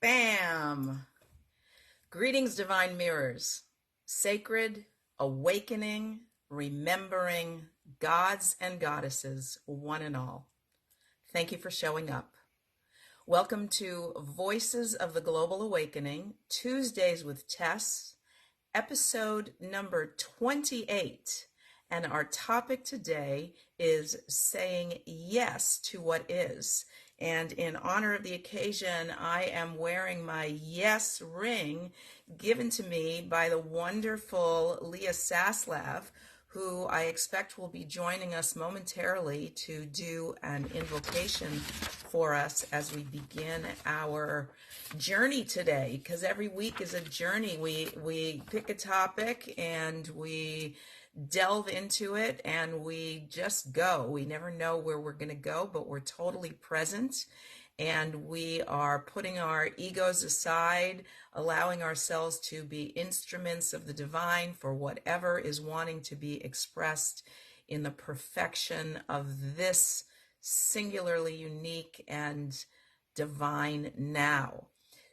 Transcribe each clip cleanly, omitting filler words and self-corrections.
Bam! Greetings, divine mirrors. Sacred, awakening, remembering gods and goddesses, one and all. Thank you for showing up. Welcome to Voices of the Global Awakening, Tuesdays with Tess, episode number 28. And our topic today is saying yes to what is. And in honor of the occasion, I am wearing my yes ring given to me by the wonderful Leah Saslav, who I expect will be joining us momentarily to do an invocation for us as we begin our journey today. Because every week is a journey. We pick a topic and we delve into it and we just go. We never know where we're going to go, but we're totally present and we are putting our egos aside, allowing ourselves to be instruments of the divine for whatever is wanting to be expressed in the perfection of this singularly unique and divine now.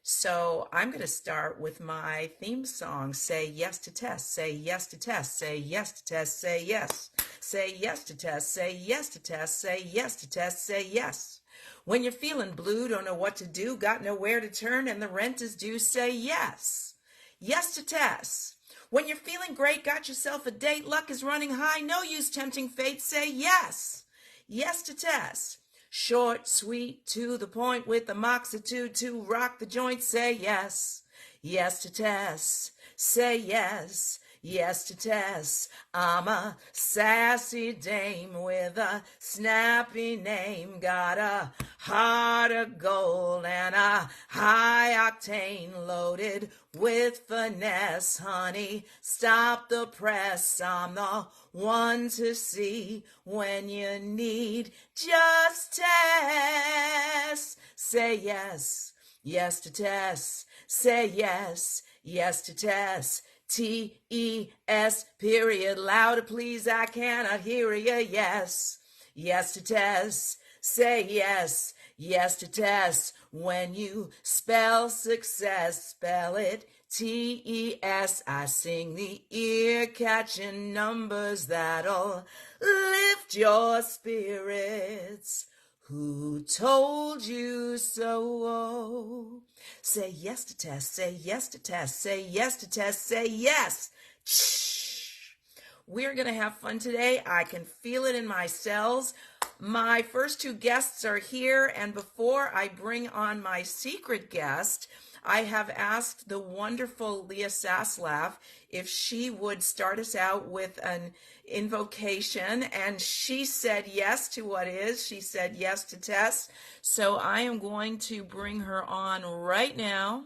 So I'm going to start with my theme song, Say Yes to Tess, Say Yes to Tess, Say Yes to Tess, Say Yes. Say yes to Tess, say yes to Tess, say yes to Tess, say yes. When you're feeling blue, don't know what to do, got nowhere to turn, and the rent is due, say yes. Yes to Tess. When you're feeling great, got yourself a date, luck is running high, no use tempting fate, say yes. Yes to Tess. Short, sweet, to the point with a moxitude to rock the joint, say yes. Yes to Tess. Say yes. Yes to Tess. I'm a sassy dame with a snappy name. Got a heart of gold and a high octane loaded with finesse. Honey, stop the press. I'm the one to see when you need just Tess. Say yes. Yes to Tess. Say yes. Yes to Tess. T-E-S, period, louder please, I cannot hear you, yes. Yes to Tess, say yes. Yes to Tess, when you spell success, spell it T-E-S. I sing the ear-catching numbers that'll lift your spirits. Who told you so? Say yes to Tess, say yes to Tess, say yes to Tess, say yes. Shh. We're going to have fun today. I can feel it in my cells. My first two guests are here, and before I bring on my secret guest, I have asked the wonderful Leah Saslav if she would start us out with an invocation, and she said yes to what is. She said yes to Tess. So I am going to bring her on right now.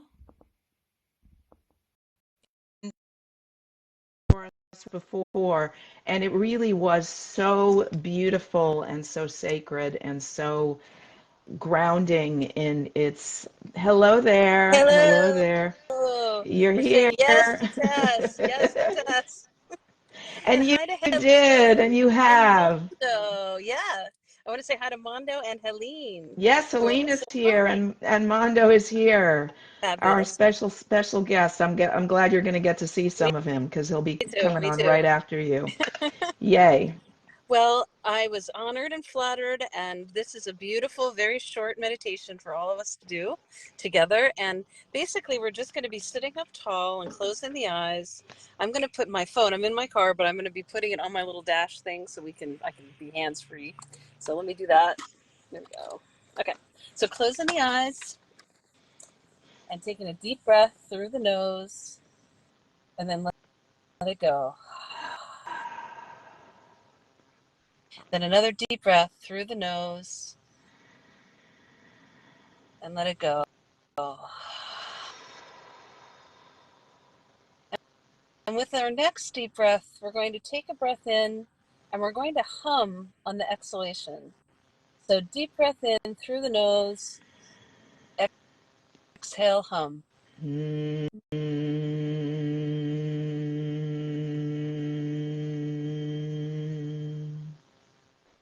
Before, and it really was so beautiful and so sacred and so grounding in its hello there, you're We're here. saying yes to Tess, yes to Tess. And you hi to did, and you have. Mondo. Yeah, I want to say hi to Mondo and Helene. Yes, Helene is here, and Mondo is here. Our Fabulous. special guest. I'm glad you're going to get to see some of him because he'll be coming Me on too. right after you. Yay. Well, I was honored and flattered, and this is a beautiful, very short meditation for all of us to do together. And basically, we're just going to be sitting up tall and closing the eyes. I'm going to put my phone, I'm in my car, but I'm going to be putting it on my little dash thing so I can be hands-free. So let me do that. There we go. Okay, so closing the eyes and taking a deep breath through the nose, and then let it go. Then another deep breath through the nose and let it go. And with our next deep breath, we're going to take a breath in and we're going to hum on the exhalation. So deep breath in through the nose, exhale, hum.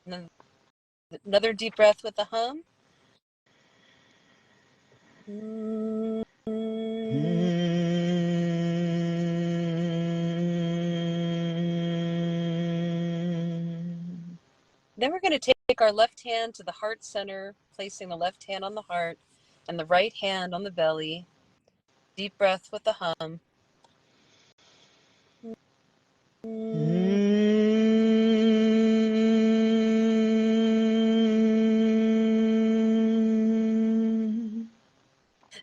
And another deep breath with the hum. Then we're going to take our left hand to the heart center, placing the left hand on the heart and the right hand on the belly. Deep breath with the hum.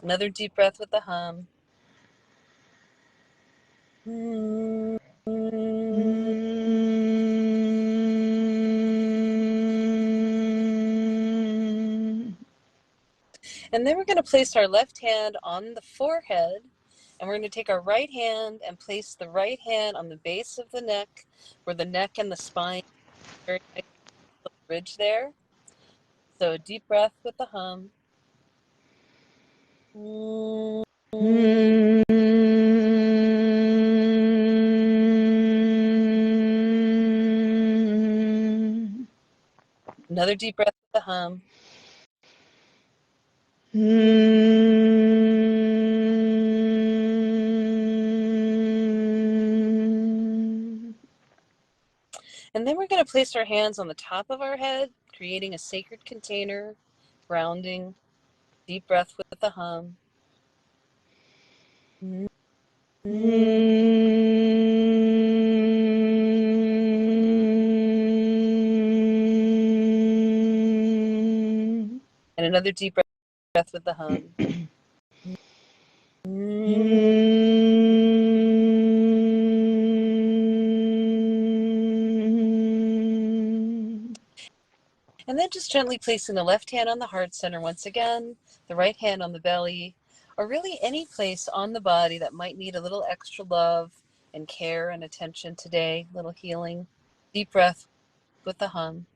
Another deep breath with the hum. And then we're going to place our left hand on the forehead, and we're going to take our right hand and place the right hand on the base of the neck, where the neck and the spine are very nice little ridge there. So deep breath with the hum. Another deep breath with the hum. And then we're going to place our hands on the top of our head, creating a sacred container, grounding. Deep breath with the hum. And another deep breath with the hum. And then just gently placing the left hand on the heart center once again, the right hand on the belly, or really any place on the body that might need a little extra love and care and attention today, a little healing. Deep breath with the hum.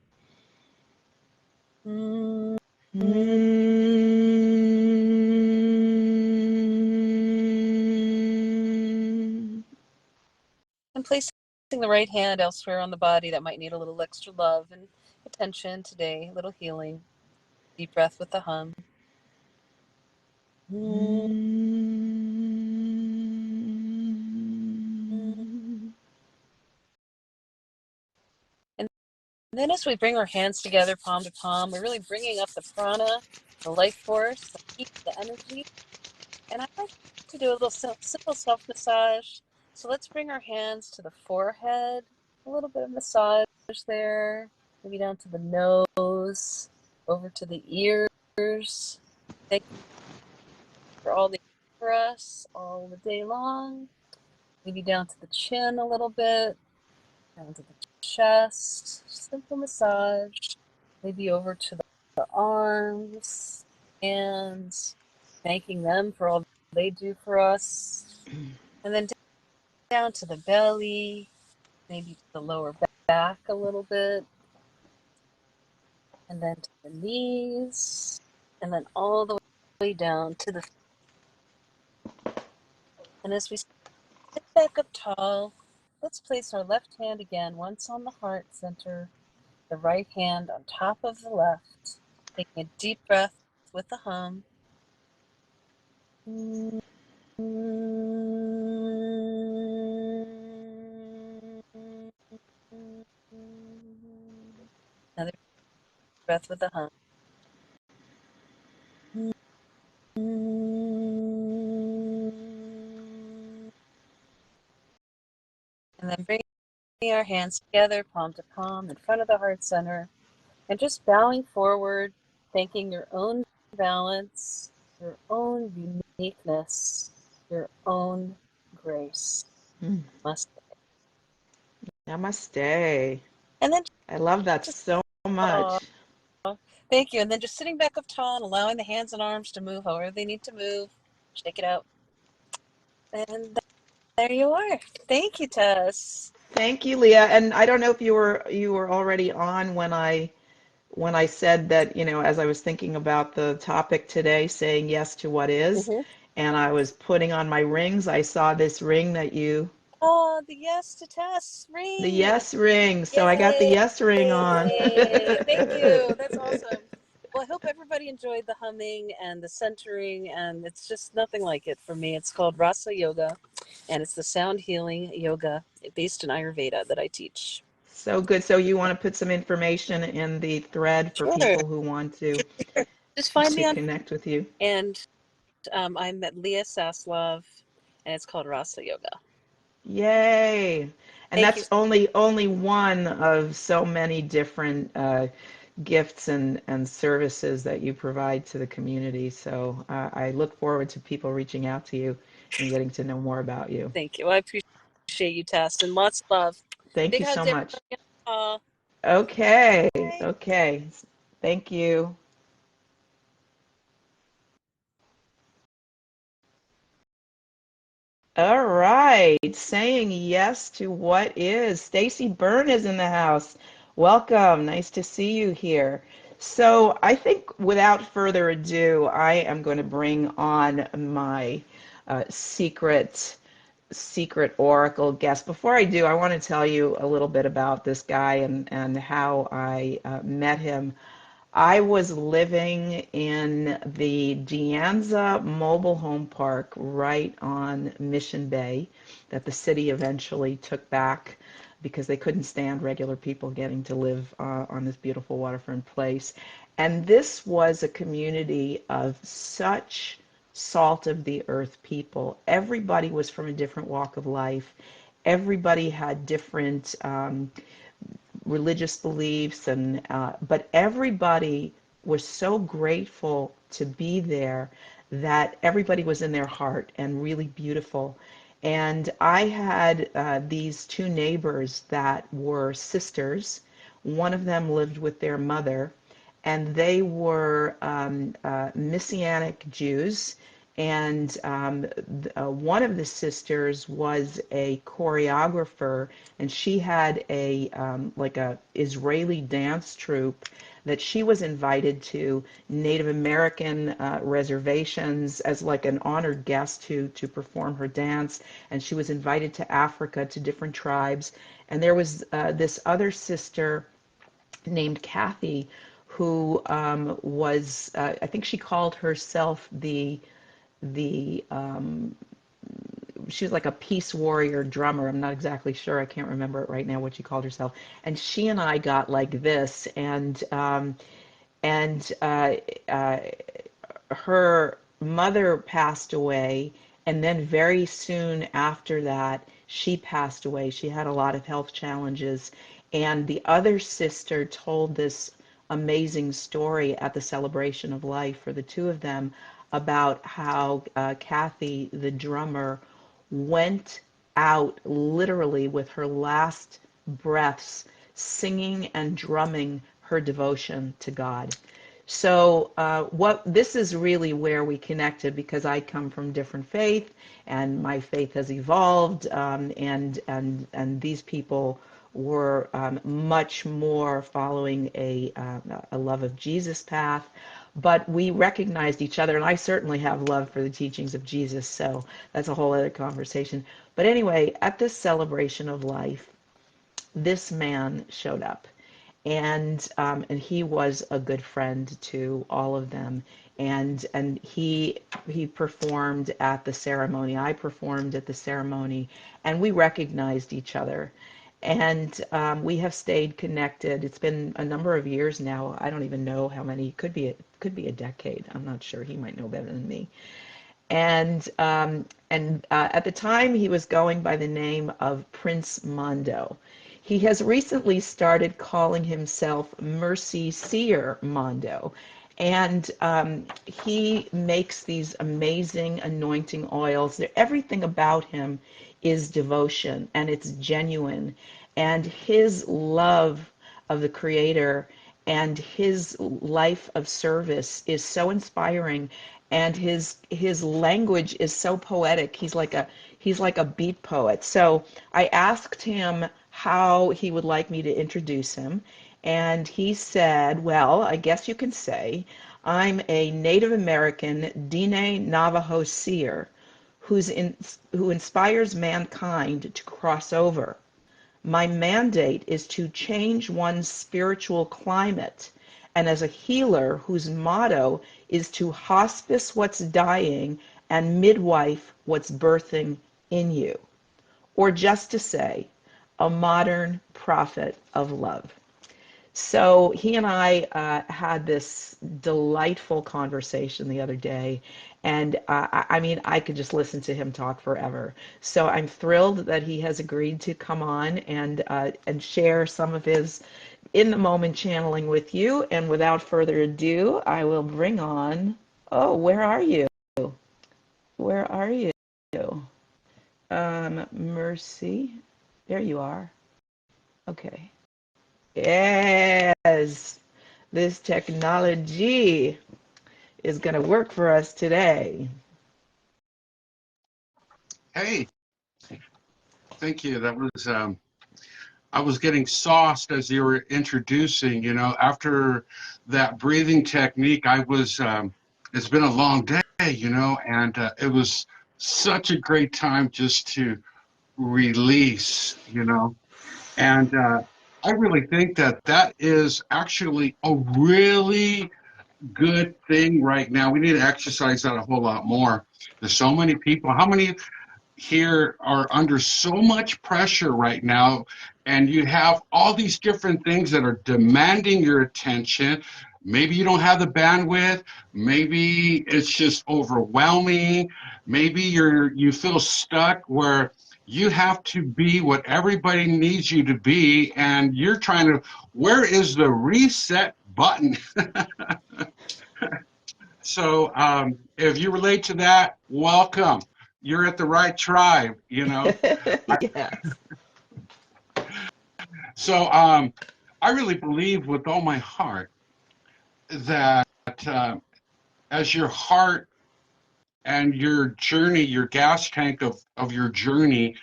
And placing the right hand elsewhere on the body that might need a little extra love and attention today, a little healing. Deep breath with the hum. And then as we bring our hands together, palm to palm, we're really bringing up the prana, the life force, the heat, the energy. And I like to do a little simple self-massage. So let's bring our hands to the forehead, a little bit of massage there, maybe down to the nose, over to the ears. Thank you for all the for us all the day long. Maybe down to the chin a little bit, down to the chest, simple massage. Maybe over to the arms, hands, thanking them for all they do for us. And then down to the belly, maybe to the lower back a little bit. And then to the knees, and then all the way down to the feet. And as we sit back up tall, let's place our left hand again once on the heart center, the right hand on top of the left, taking a deep breath with the hum. Another breath with the hum. And then bringing our hands together, palm to palm, in front of the heart center, and just bowing forward, thanking your own balance, your own uniqueness, your own grace. Namaste. Namaste. And then I love that so much. Thank you. And then just sitting back up tall and allowing the hands and arms to move however they need to move. Shake it out. And there you are. Thank you, Tess. Thank you, Leah. And I don't know if you were already on when I said that, as I was thinking about the topic today, saying yes to what is, and I was putting on my rings, I saw this ring that you. Oh, the yes to Tess ring. The yes ring. So I got the yes ring on. Thank you. That's awesome. Well, I hope everybody enjoyed the humming and the centering, and it's just nothing like it for me. It's called Rasa Yoga, and it's the sound healing yoga based in Ayurveda that I teach. So good. So you want to put some information in the thread for Sure. people who want Just find to me on, connect with you. and I'm at Leah Saslov, and it's called Rasa Yoga. Yay! And Thank you. that's only one of so many different gifts and services that you provide to the community. So I look forward to people reaching out to you and getting to know more about you. Thank you. I appreciate you, Tess, and lots of love. Thank Big you hug so to much. everybody. Okay, Bye. okay. Thank you. All right, saying yes to what is. Stacy Byrne is in the house. Welcome. Nice to see you here. So I think without further ado, I am going to bring on my secret oracle guest. Before I do, I want to tell you a little bit about this guy and how I met him. I was living in the De Anza mobile home park right on Mission Bay that the city eventually took back because they couldn't stand regular people getting to live on this beautiful waterfront place. And this was a community of such salt of the earth people. Everybody was from a different walk of life. Everybody had different religious beliefs and but everybody was so grateful to be there that everybody was in their heart and really beautiful. And I had these two neighbors that were sisters. One of them lived with their mother, and they were Messianic Jews. And one of the sisters was a choreographer, and she had a like a Israeli dance troupe that she was invited to Native American reservations as like an honored guest to perform her dance. And she was invited to Africa to different tribes. And there was this other sister named Kathy who was I think she called herself the she was like a peace warrior drummer. I'm not exactly sure. I can't remember it right now what she called herself. And she and I got like this, and her mother passed away, and then very soon after that, she passed away. She had a lot of health challenges, and the other sister told this amazing story at the celebration of life for the two of them about how Kathy, the drummer, went out literally with her last breaths, singing and drumming her devotion to God. So what this is really where we connected because I come from different faith and my faith has evolved and these people were much more following a love of Jesus path. But we recognized each other, and I certainly have love for the teachings of Jesus, so that's a whole other conversation. But anyway, at this celebration of life, this man showed up, and he was a good friend to all of them, and he performed at the ceremony. I performed at the ceremony, and we recognized each other, and we have stayed connected. It's been a number of years now. I don't even know how many. Could be a decade. I'm not sure. He might know better than me. And at the time, he was going by the name of Prince Mondo. He has recently started calling himself Mercy Seer Mondo, and he makes these amazing anointing oils. Everything about him is devotion, and it's genuine. And his love of the Creator and his life of service is so inspiring, and his language is so poetic. He's like a beat poet. So I asked him how he would like me to introduce him, and he said, well, I guess you can say I'm a Native American Diné Navajo seer who inspires mankind to cross over. My mandate is to change one's spiritual climate, and as a healer whose motto is to hospice what's dying and midwife what's birthing in you. Or just to say, a modern prophet of love. So he and I had this delightful conversation the other day, and I mean, I could just listen to him talk forever. So I'm thrilled that he has agreed to come on and share some of his in the moment channeling with you. And without further ado, I will bring on. Oh, where are you? Where are you? Mercy. There you are. Okay. Yes, this technology is going to work for us today. Hey, thank you. That was I was getting sauced as you were introducing. After that breathing technique, I was. It's been a long day, and it was such a great time just to release, and I really think that that is actually a really good thing right now. We need to exercise that a whole lot more. There's so many people. How many here are under so much pressure right now, and you have all these different things that are demanding your attention? Maybe you don't have the bandwidth, maybe it's just overwhelming, maybe you feel stuck where you have to be what everybody needs you to be, and you're trying to, where is the reset button? So if you relate to that, welcome. You're at the right tribe. Yes. So I really believe with all my heart that as your heart and your journey, your gas tank of your journey,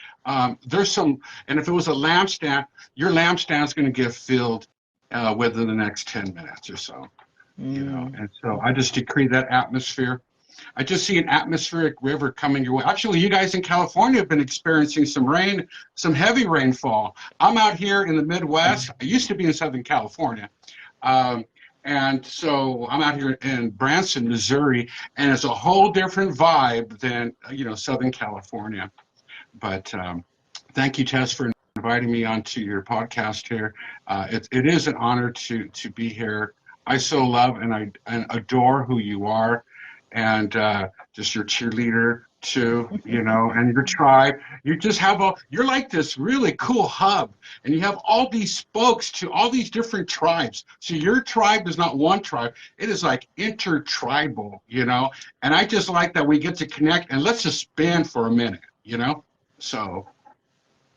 there's some, and if it was a lampstand, your lampstand's going to get filled within the next 10 minutes or so. Mm. And so I just decree that atmosphere. I just see an atmospheric river coming your way. Actually, you guys in California have been experiencing some rain, some heavy rainfall. I'm out here in the Midwest. I used to be in Southern California. Um, and so I'm out here in Branson, Missouri, and it's a whole different vibe than, Southern California. But thank you, Tess, for inviting me onto your podcast here. It is an honor to be here. I so love and adore who you are, and just your cheerleader too, and your tribe. You're like this really cool hub, and you have all these spokes to all these different tribes. So your tribe is not one tribe; it is like intertribal. And I just like that we get to connect, and let's just spin for a minute. So,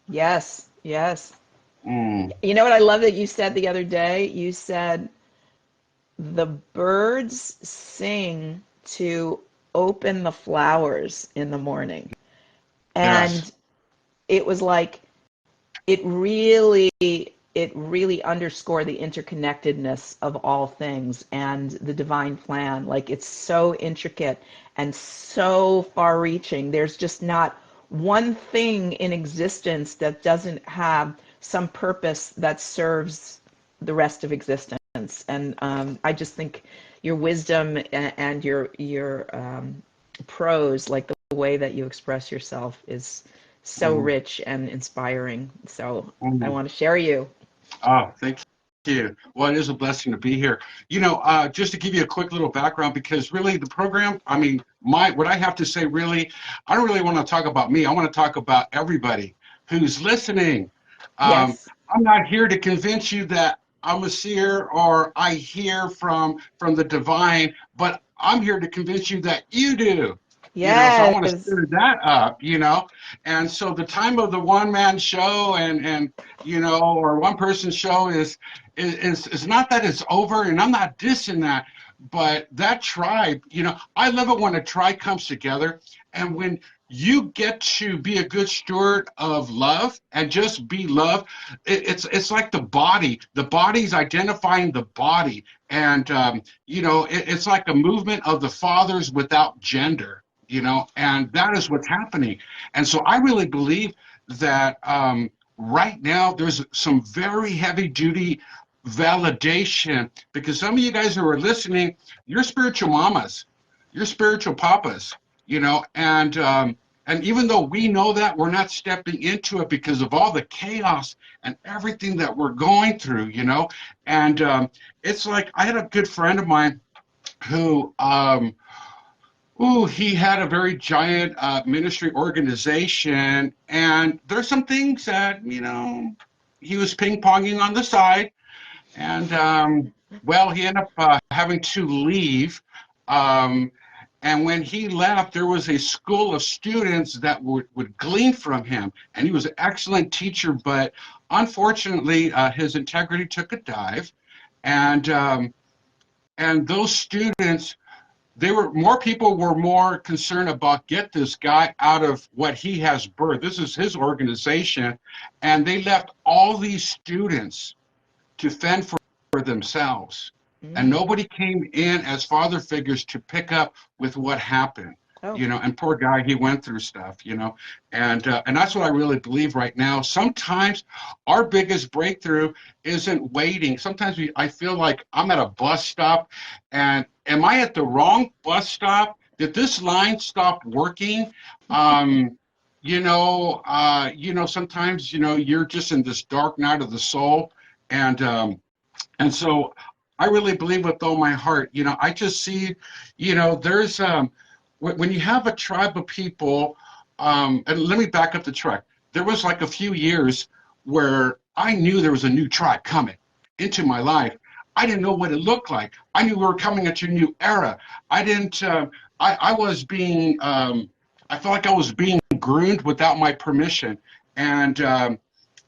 Yes, yes. mm, You know what I love that you said the other day? You said the birds sing to open the flowers in the morning. yes. And it was like it really underscored the interconnectedness of all things and the divine plan. Like it's so intricate and so far reaching. There's just not one thing in existence that doesn't have some purpose that serves the rest of existence. And I just think your wisdom and your prose, like the way that you express yourself, is so Mm, rich and inspiring. So I mm. want to share you. Oh, thank you. Well, it is a blessing to be here. Just to give you a quick little background, because really the program, I mean, what I have to say, really, I don't really want to talk about me. I want to talk about everybody who's listening. Um, Yes, I'm not here to convince you that I'm a seer or I hear from the divine, but I'm here to convince you that you do. So I want to yes, stir that up. And so the time of the one man show and or one person show is not that it's over, and I'm not dissing that, but that tribe, I love it when a tribe comes together, and when you get to be a good steward of love and just be love. It's like the body. The body's identifying the body, and it's like a movement of the fathers without gender. And that is what's happening. And so I really believe that right now there's some very heavy duty validation, because some of you guys who are listening, you're spiritual mamas, you're spiritual papas, and And even though we know that, we're not stepping into it because of all the chaos and everything that we're going through, you know. And it's like, I had a good friend of mine who, he had a very giant ministry organization, and there's some things that, you know, he was ping-ponging on the side, and well, he ended up having to leave. Um, and when he left, there was a school of students that would glean from him, and he was an excellent teacher, but unfortunately, his integrity took a dive, and those students, more people were more concerned about get this guy out of what he has birthed. This is his organization, and they left all these students to fend for themselves. And nobody came in as father figures to pick up with what happened. You know, and poor guy, he went through stuff, you know, and that's what I really believe right now. Sometimes our biggest breakthrough isn't waiting. Sometimes I feel like I'm at a bus stop, and am I at the wrong bus stop? Did this line stop working? You know, sometimes, you know, you're just in this dark night of the soul, and so I really believe with all my heart, you know, I just see, you know, there's when you have a tribe of people, and let me back up the track. There was like a few years where I knew there was a new tribe coming into my life. I didn't know what it looked like. I knew we were coming into a new era. I didn't, I was being, I felt like I was being groomed without my permission. And I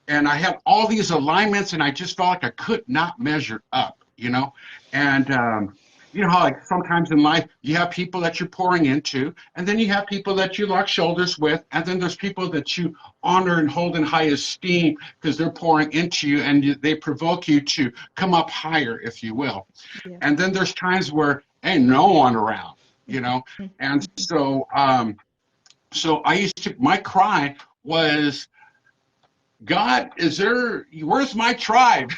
had all these alignments, and I just felt like I could not measure up, you know? And, you know how like sometimes in life you have people that you're pouring into, and then you have people that you lock shoulders with, and then there's people that you honor and hold in high esteem because they're pouring into you, and they provoke you to come up higher, if you will. Yeah. And then there's times where ain't no one around, you know? And so, so I used to, my cry was, God, where's my tribe?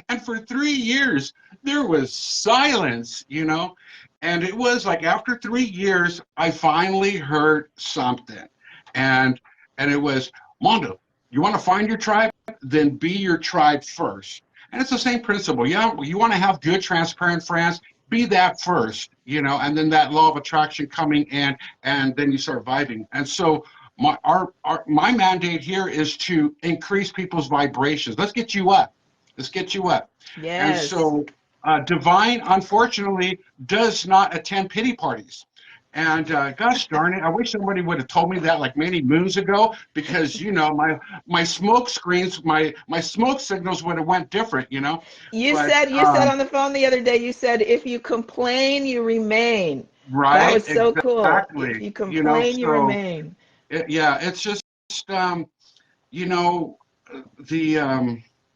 And for 3 years, there was silence, you know? And it was like after 3 years, I finally heard something. And it was, Mondo, you want to find your tribe? Then be your tribe first. And it's the same principle. Yeah, you want to have good, transparent friends? Be that first, you know, and then that law of attraction coming in, and then you start vibing. And so my mandate here is to increase people's vibrations. Let's get you up. Let's get you up. Yes. And so Divine, unfortunately, does not attend pity parties. And gosh darn it, I wish somebody would have told me that like many moons ago, because, you know, my smoke screens, my smoke signals would have went different, you know. You said on the phone the other day, you said, if you complain, you remain. Right. That was so exactly. Cool. If you complain, you remain. Yeah, it's just, you know,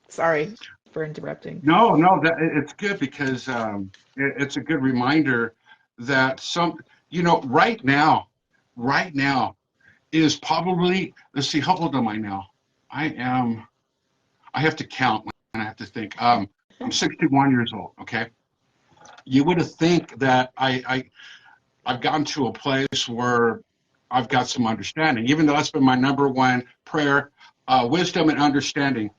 sorry for interrupting. No, it's good, because it's a good reminder that you know, right now is probably, let's see, how old am I now? I have to count and I have to think. I'm 61 years old, okay? You would have think that I've gotten to a place where I've got some understanding, even though that's been my number one prayer, wisdom and understanding.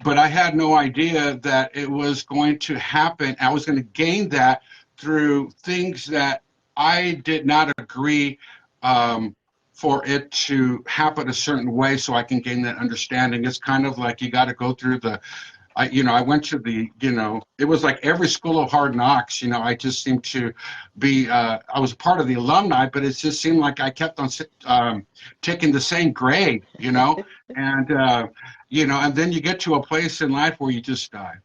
But I had no idea that it was going to happen. I was going to gain that through things that I did not agree for it to happen a certain way, so I can gain that understanding. It's kind of like you got to go through I went to it was like every school of hard knocks. You know, I just seemed to be, I was part of the alumni, but it just seemed like I kept on taking the same grade, you know, and, and then you get to a place in life where you just die.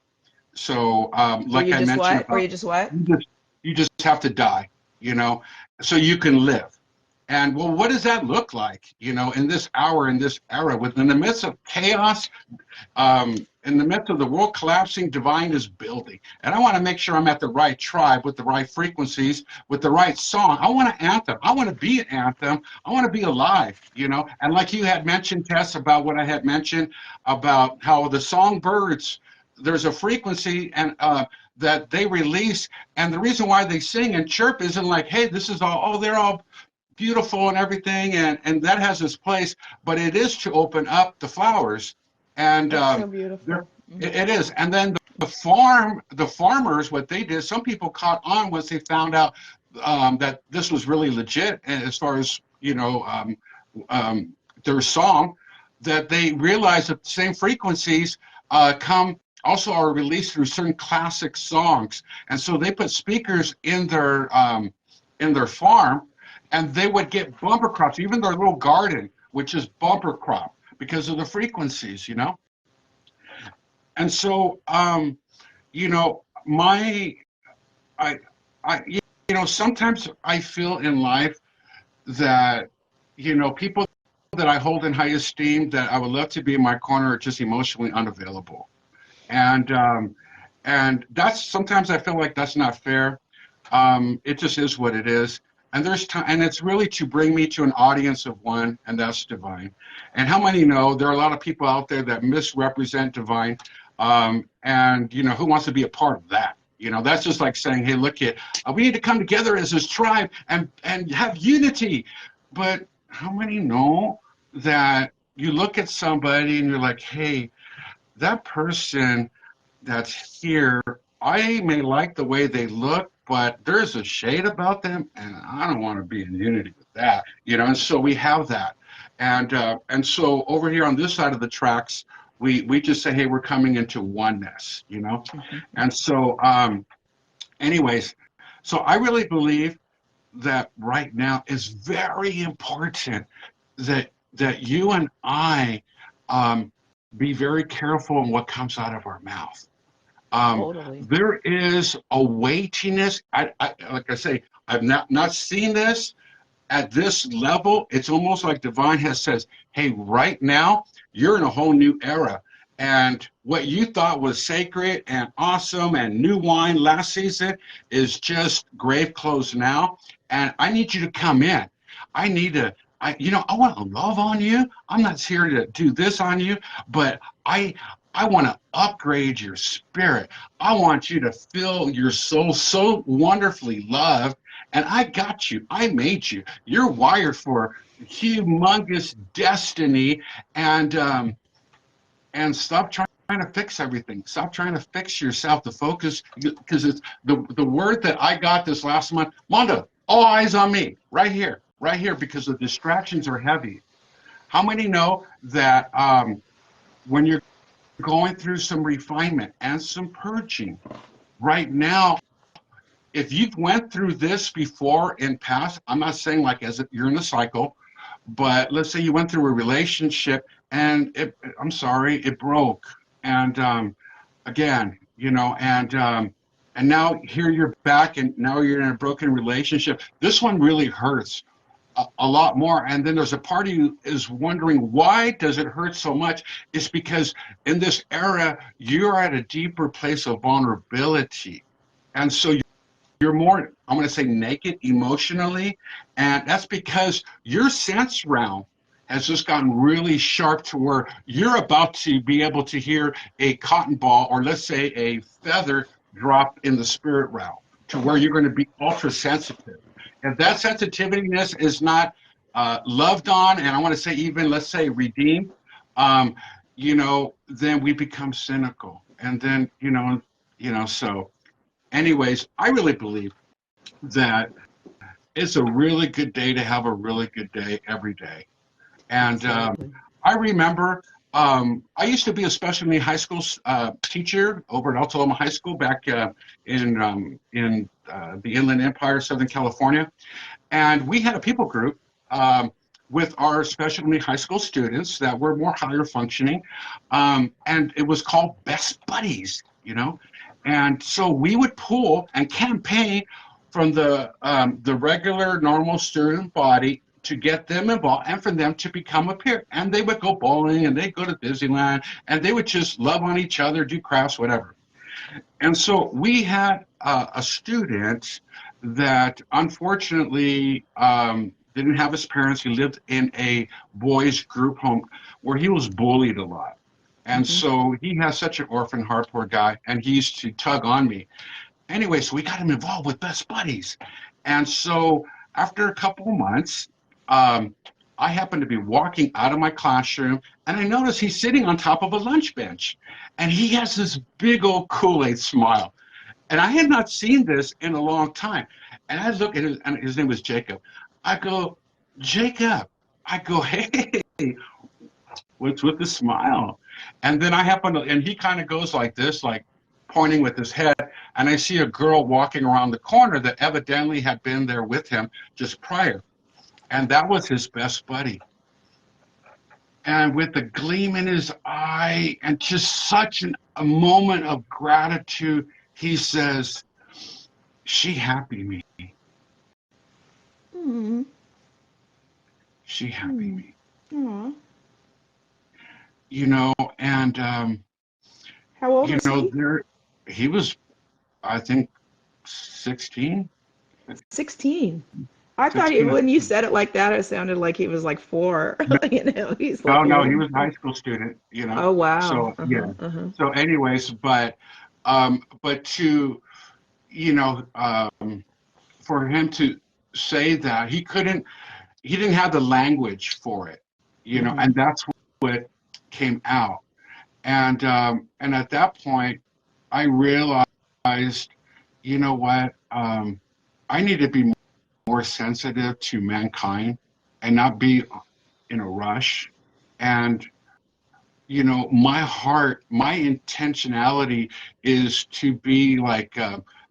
So, like I mentioned, or you just what? You just have to die, you know, so you can live. And well, what does that look like, you know, in this hour, in this era, within the midst of chaos, in the midst of the world collapsing, divine is building. And I want to make sure I'm at the right tribe with the right frequencies, with the right song. I want to anthem. I want to be an anthem. I want to be alive, you know. And like you had mentioned, Tess, about what I had mentioned about how the songbirds, there's a frequency and that they release. And the reason why they sing and chirp isn't like, hey, this is all, they're all beautiful and everything, and that has its place, but it is to open up the flowers. And That's so beautiful. it is. And then the farmers, what they did, some people caught on once they found out that this was really legit as far as, their song, that they realized that the same frequencies also are released through certain classic songs. And so they put speakers in their farm, and they would get bumper crops, even their little garden, which is bumper crop because of the frequencies, And so, sometimes I feel in life that, people that I hold in high esteem that I would love to be in my corner are just emotionally unavailable. And that's, sometimes I feel like that's not fair. It just is what it is. And there's time, and it's really to bring me to an audience of one, and that's divine. And how many know there are a lot of people out there that misrepresent divine? And who wants to be a part of that? That's just like saying, hey, look it, we need to come together as this tribe and have unity. But how many know that you look at somebody and you're like, hey, that person that's here, I may like the way they look, but there's a shade about them, and I don't want to be in unity with that, And so we have that, and so over here on this side of the tracks, we just say, hey, we're coming into oneness, And so, anyways, so I really believe that right now is very important that you and I be very careful in what comes out of our mouth. Totally. There is a weightiness. I like I say, I've not seen this at this level. It's almost like divine has says, hey, right now you're in a whole new era, and what you thought was sacred and awesome and new wine last season is just grave clothes now, and I need you to come in. I want to love on you. I'm not here to do this on you, but I want to upgrade your spirit. I want you to feel your soul so wonderfully loved. And I got you. I made you. You're wired for humongous destiny. And stop trying to fix everything. Stop trying to fix yourself. The focus, because it's the word that I got this last month. Mondo, all eyes on me, right here, because the distractions are heavy. How many know that when you're going through some refinement and some purging right now, if you've went through this before in past, I'm not saying like as if you're in a cycle, but let's say you went through a relationship and it broke, and again, and now here you're back, and now you're in a broken relationship. This one really hurts a lot more. And then there's a part of you is wondering, why does it hurt so much? It's because in this era, you're at a deeper place of vulnerability. And so you're more, I'm going to say, naked emotionally. And that's because your sense realm has just gotten really sharp to where you're about to be able to hear a cotton ball, or let's say a feather drop in the spirit realm, to where you're going to be ultra sensitive. If that sensitiveness is not loved on, and I want to say even, let's say, redeemed, then we become cynical. And then, so anyways, I really believe that it's a really good day to have a really good day every day. And I remember I used to be a special needs high school teacher over at Altaloma High School back in the Inland Empire, Southern California. And we had a people group with our special needs high school students that were more higher functioning. And it was called Best Buddies, And so we would pull and campaign from the regular normal student body to get them involved and for them to become a peer. And they would go bowling, and they'd go to Disneyland, and they would just love on each other, do crafts, whatever. And so we had a student that unfortunately didn't have his parents. He lived in a boys group home where he was bullied a lot. And so he has such an orphan heart, poor guy, and he used to tug on me. Anyway, so we got him involved with Best Buddies. And so after a couple of months, I happened to be walking out of my classroom, and I noticed he's sitting on top of a lunch bench, and he has this big old Kool-Aid smile. And I had not seen this in a long time. And I look at and his name was Jacob. I go, Jacob. I go, hey, what's with the smile? And then I happen to, and he kind of goes like this, like pointing with his head. And I see a girl walking around the corner that evidently had been there with him just prior. And that was his best buddy. And with a gleam in his eye and just such a moment of gratitude, he says, she happy me. Mm. She happy me. Aw. You know, and, How old you was know, he? he was, I think, 16. 16. I thought 16. when you said it like that, it sounded like he was like 4. You know, he's like No, he young. was a high school student, you know. Oh, wow. So, yeah. Uh-huh, uh-huh. So anyways, but to, you know, for him to say that, he didn't have the language for it, you know, and that's what came out. And at that point, I realized, you know what, I need to be more sensitive to mankind and not be in a rush. And, you know, my heart, my intentionality is to be like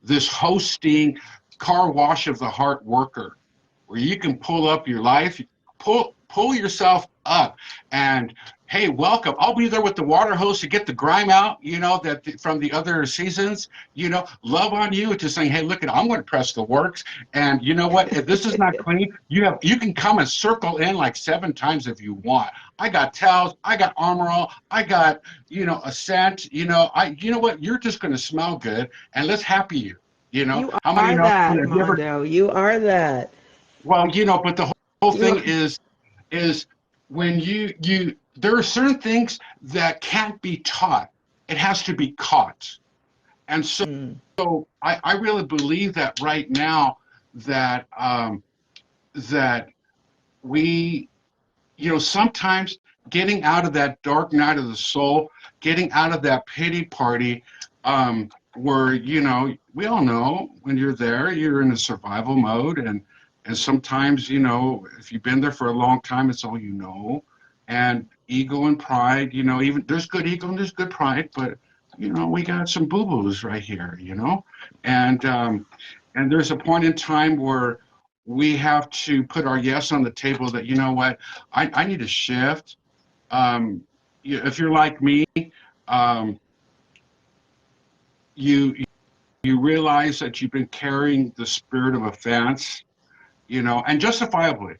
this hosting car wash of the heart worker, where you can pull up your life, pull yourself up, and hey, welcome. I'll be there with the water hose to get the grime out, you know, from the other seasons, you know, love on you to saying, hey, look, I'm going to press the works. And you know what? If this is not clean, you can come and circle in like 7 times if you want. I got towels, I got Armor All, I got, you know, a scent, you know, you know what? You're just going to smell good, and let's happy you. You know, You how many are know? that, Have you ever? Mondo. You are that. Well, you know, but the whole You thing are. is when you there are certain things that can't be taught. It has to be caught. And so Mm, I really believe that right now that that we, you know, sometimes getting out of that dark night of the soul, getting out of that pity party, where, you know, we all know when you're there, you're in a survival mode, and sometimes, you know, if you've been there for a long time, it's all you know. And ego and pride, you know, even there's good ego and there's good pride, but you know, we got some boo-boos right here, you know, and there's a point in time where we have to put our yes on the table that, you know what, I need to shift. Um, if you're like me, um, you you realize that you've been carrying the spirit of offense, you know, and justifiably.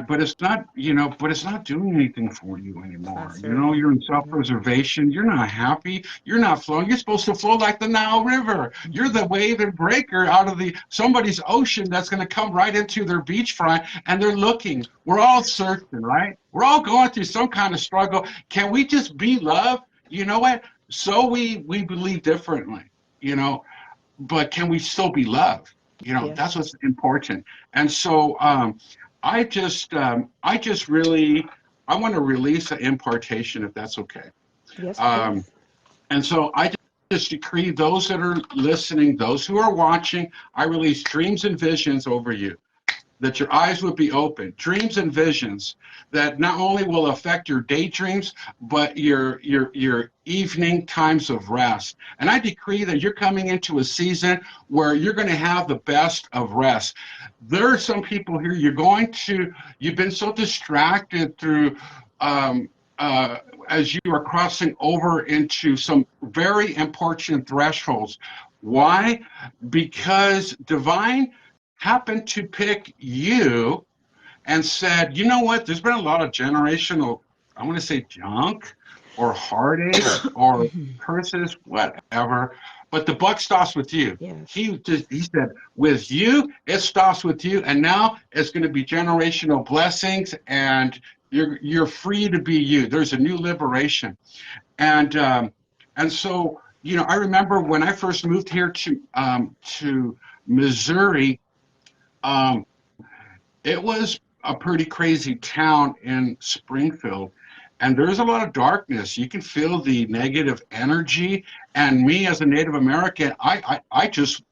But it's not, you know, but it's not doing anything for you it's not anymore. You know, serving. you're in Hmm. self-preservation. You're not happy. You're not flowing. You're supposed to flow like the Nile River. You're the wave and breaker out of somebody's ocean that's going to come right into their beachfront, and they're looking. We're all searching, right? We're all going through some kind of struggle. Can we just be love? You know what? So we believe differently, you know, but can we still be love? You know, that's Yes. what's important. And so I just really, I want to release the impartation, if that's okay. Yes, Um, please. and so I just decree those that are listening, those who are watching, I release dreams and visions over you, that your eyes would be open, dreams and visions that not only will affect your daydreams, but your evening times of rest. And I decree that you're coming into a season where you're going to have the best of rest. There are some people here, you've been so distracted through, um, uh, as you are crossing over into some very important thresholds. Why? Because divine happened to pick you and said, you know what, there's been a lot of generational, I want to say junk or heartache or curses, whatever, but the buck stops with you. Yes. He said, with you, it stops with you, and now it's going to be generational blessings, and you're free to be you. There's a new liberation. And so, you know, I remember when I first moved here to Missouri, It was a pretty crazy town in Springfield, and there's a lot of darkness. You can feel the negative energy. And me as a Native American, I just,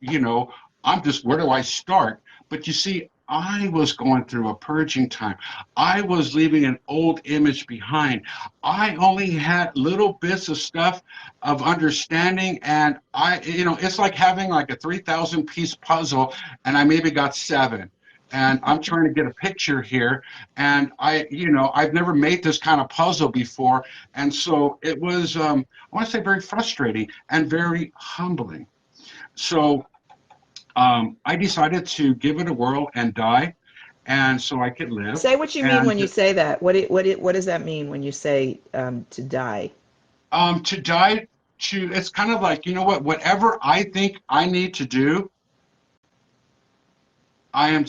I'm just, where do I start? But you see, I was going through a purging time. I was leaving an old image behind. I only had little bits of stuff of understanding, and it's like having like a 3,000 piece puzzle, and I maybe got seven, and I'm trying to get a picture here. And I've never made this kind of puzzle before. And so it was, I want to say, very frustrating and very humbling. So I decided to give it a whirl and die, and so I could live. Say what you mean And when you say that. What does that mean when you say to die? to die, it's kind of like, whatever I think I need to do, I am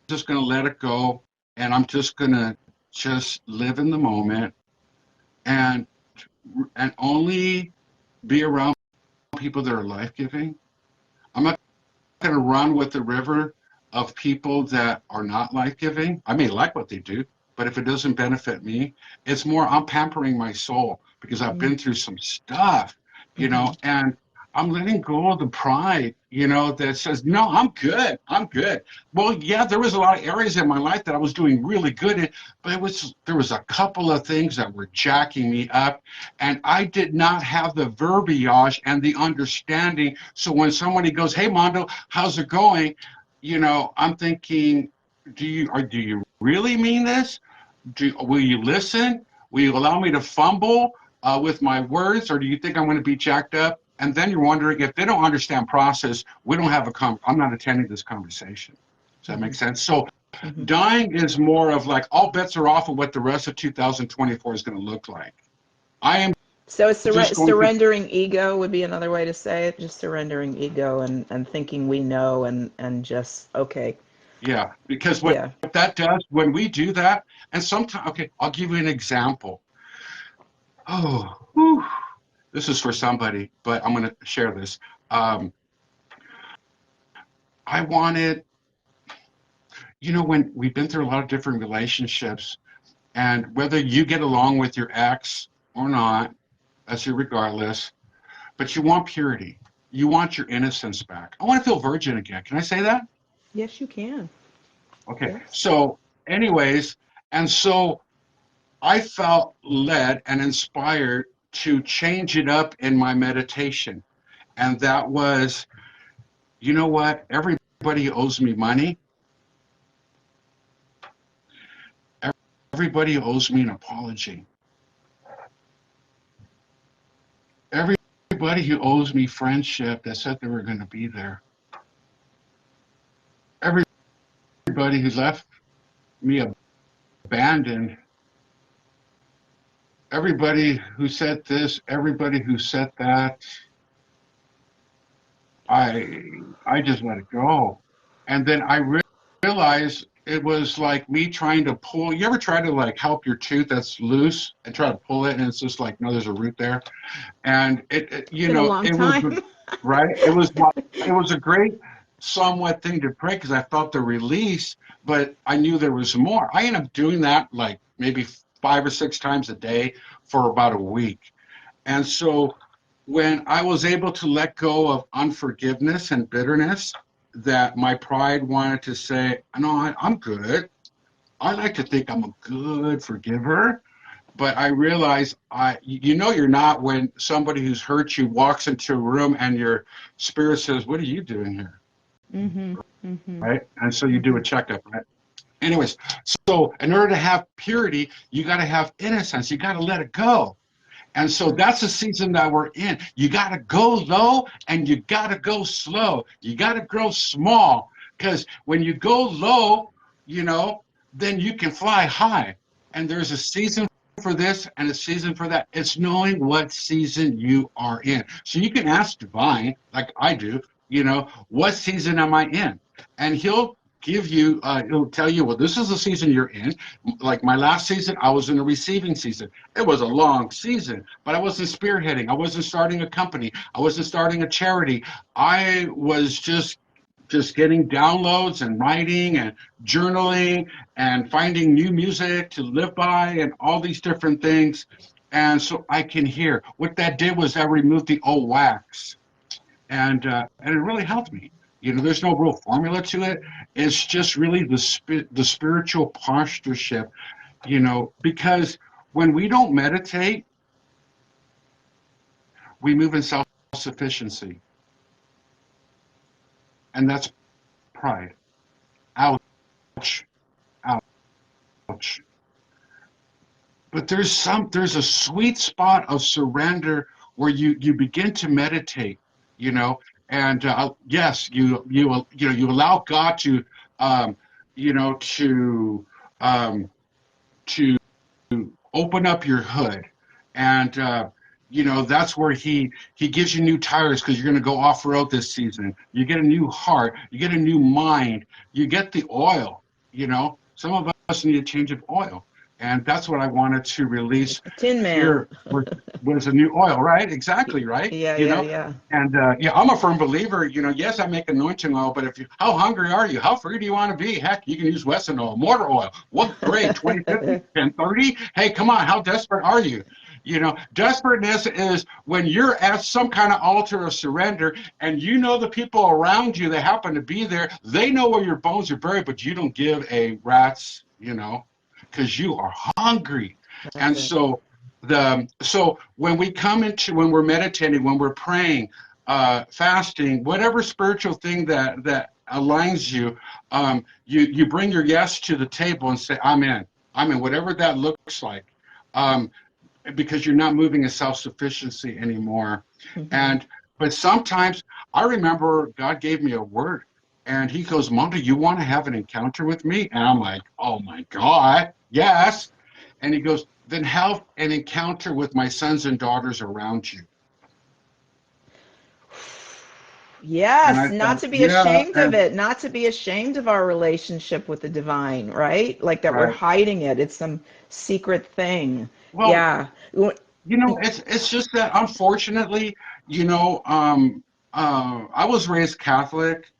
just going to let it go, and I'm just going to just live in the moment, and only be around people that are life-giving. I'm not going to run with the river of people that are not life-giving. I may like what they do, but if it doesn't benefit me, it's more I'm pampering my soul because I've been through some stuff, and I'm letting go of the pride, that says, no, I'm good. I'm good. Well, yeah, there was a lot of areas in my life that I was doing really good in, but there was a couple of things that were jacking me up, and I did not have the verbiage and the understanding. So when somebody goes, hey, Mondo, how's it going? I'm thinking, do you really mean this? Will you listen? Will you allow me to fumble with my words, or do you think I'm going to be jacked up? And then you're wondering, if they don't understand process, we don't have I'm not attending this conversation. Does that make sense? So dying is more of like, all bets are off of what the rest of 2024 is going to look like. I am So it's just going surrendering ego would be another way to say it. Just surrendering ego and thinking we know and just, okay. Yeah, because what that does when we do that, and sometimes, okay, I'll give you an example. Oh, whew, this is for somebody, but I'm going to share this. I wanted, when we've been through a lot of different relationships, and whether you get along with your ex or not, that's irregardless, but you want purity. You want your innocence back. I want to feel virgin again. Can I say that? Yes, you can. Okay. Yes. So, anyways, and so I felt led and inspired to change it up in my meditation. And that was, you know what? Everybody owes me money. Everybody owes me an apology. Everybody who owes me friendship that said they were going to be there. Everybody who left me abandoned. Everybody who said this, everybody who said that. I just let it go. And then I realized it was like me trying to pull. You ever try to like help your tooth that's loose and try to pull it, and it's just like, no, there's a root there. And It's been a long it was time. right. It was a great somewhat thing to pray because I felt the release, but I knew there was more. I ended up doing that like maybe 5 or 6 times a day for about a week. And so when I was able to let go of unforgiveness and bitterness, that my pride wanted to say, no, I'm good. I like to think I'm a good forgiver, but I realize you're not when somebody who's hurt you walks into a room and your spirit says, what are you doing here? Right? And so you do a checkup, right? Anyways, so in order to have purity, you got to have innocence. You got to let it go. And so that's the season that we're in. You got to go low and you got to go slow. You got to grow small, because when you go low, then you can fly high. And there's a season for this and a season for that. It's knowing what season you are in. So you can ask divine, like I do, what season am I in? And he'll tell you, well, this is the season you're in. Like my last season, I was in a receiving season. It was a long season, but I wasn't spearheading. I wasn't starting a company. I wasn't starting a charity. I was just just getting downloads and writing and journaling and finding new music to live by and all these different things. And so I can hear. What that did was that removed the old wax, and it really helped me. There's no real formula to it. It's just really the spiritual postureship. Because when we don't meditate, we move in self-sufficiency, and that's pride. Ouch, ouch. But there's a sweet spot of surrender where you begin to meditate, and yes, you allow God to to open up your hood, and that's where he gives you new tires because you're going to go off road this season. You get a new heart, you get a new mind, you get the oil. Some of us need a change of oil. And that's what I wanted to release. Tin Man. Here was a new oil, right? Exactly, right? Yeah. And I'm a firm believer. Yes, I make anointing oil, but how hungry are you? How free do you want to be? Heck, you can use Wesson oil, motor oil. What grade? 2050, 1030? Hey, come on, how desperate are you? Desperateness is when you're at some kind of altar of surrender, and the people around you that happen to be there, they know where your bones are buried, but you don't give a rat's, because you are hungry. And so when we're meditating, when we're praying, fasting, whatever spiritual thing that aligns you, you bring your yes to the table and say, I'm in, whatever that looks like, because you're not moving in self-sufficiency anymore. But sometimes I remember God gave me a word, and he goes, Mondo, you want to have an encounter with me? And I'm like, oh my God, yes. And he goes, then have an encounter with my sons and daughters around you. Yes, not to be ashamed of it, not to be ashamed of our relationship with the divine, right? Like that we're hiding it. It's some secret thing. Well, yeah. It's just that unfortunately, I was raised Catholic,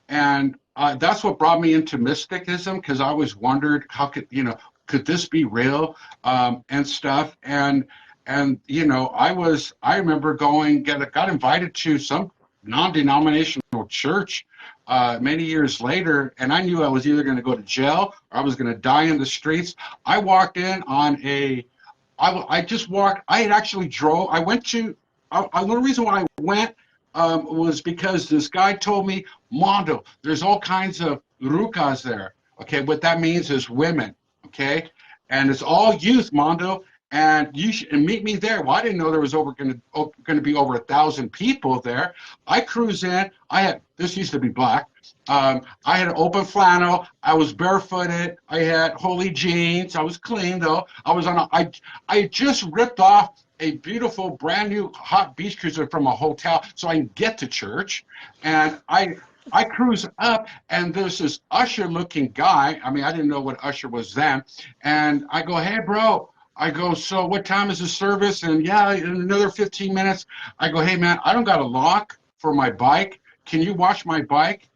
and that's what brought me into mysticism, because I always wondered how could this be real, and stuff. And I remember got invited to some non-denominational church many years later, and I knew I was either going to go to jail or I was going to die in the streets. I walked in on I just walked. I had actually drove. I went to. The reason why I went was because this guy told me, Mondo, there's all kinds of rucas there. Okay, what that means is women. Okay, and it's all youth, Mondo, and you should meet me there. Well, I didn't know there was going to be over 1,000 people there. I cruise in. This used to be black. I had an open flannel. I was barefooted. I had holy jeans. I was clean though. I just ripped off a beautiful brand new hot beach cruiser from a hotel so I can get to church. And I cruise up, and there's this usher looking guy. I mean, I didn't know what usher was then. And I go, hey bro. I go, so what time is the service? And yeah, in another 15 minutes. I go, hey man, I don't got a lock for my bike. Can you wash my bike?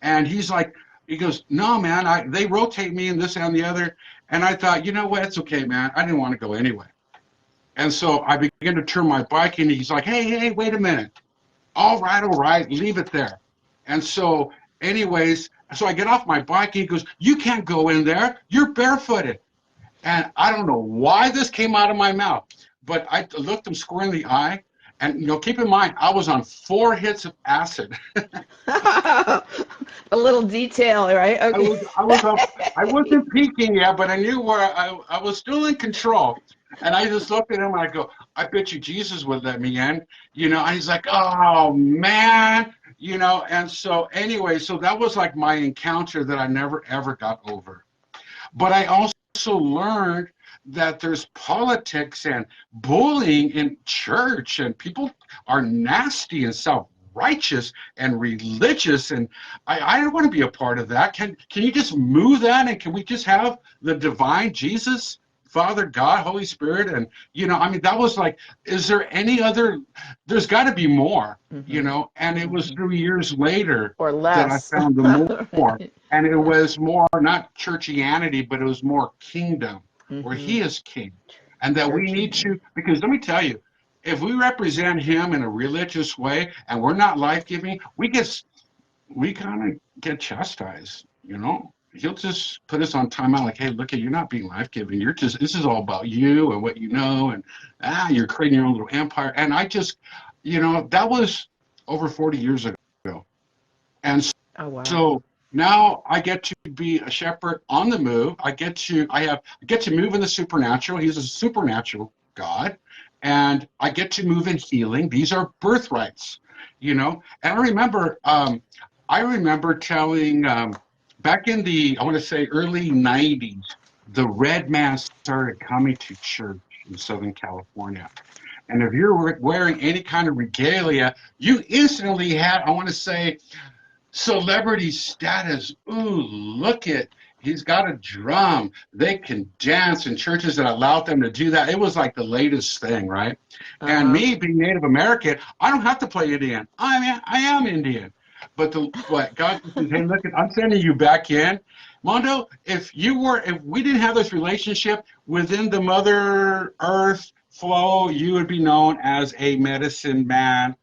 And he goes, no, man, they rotate me and this and the other. And I thought, you know what, it's okay, man. I didn't want to go anyway. And so I began to turn my bike, and he's like, hey, wait a minute. All right, leave it there. And so anyways, so I get off my bike, and he goes, you can't go in there. You're barefooted. And I don't know why this came out of my mouth, but I looked him square in the eye. And keep in mind, I was on 4 hits of acid. A little detail, right? Okay. I wasn't peaking yet, but I knew where I was still in control. And I just looked at him and I go, I bet you Jesus would let me in. And he's like, oh man, and so anyway, so that was like my encounter that I never ever got over. But I also learned that there's politics and bullying in church, and people are nasty and self-righteous and religious, and I don't want to be a part of that. Can you just move that, and can we just have the divine Jesus Father, God, Holy Spirit. And, I mean, that was like, is there any other, there's got to be more, and it was 3 years later or that I less. found the more. And it was more, not churchianity, but it was more kingdom, where he is king. And that we need to, because let me tell you, if we represent him in a religious way and we're not life-giving, we kind of get chastised, He'll just put us on timeout like, hey, look, you're not being life-giving. This is all about you and what you know, and you're creating your own little empire. And I just, that was over 40 years ago. And Oh, wow. so now I get to be a shepherd on the move. I get to move in the supernatural. He's a supernatural God. And I get to move in healing. These are birthrights, And I remember telling, back in the, I want to say early 90s, the red man started coming to church in Southern California. And if you're wearing any kind of regalia, you instantly had, I want to say, celebrity status. Ooh, look at, he's got a drum. They can dance in churches that allowed them to do that. It was like the latest thing, right? And me being Native American, I don't have to play Indian. I am Indian. But God says, hey, look, I'm sending you back in. Mondo, if we didn't have this relationship within the Mother Earth flow, you would be known as a medicine man,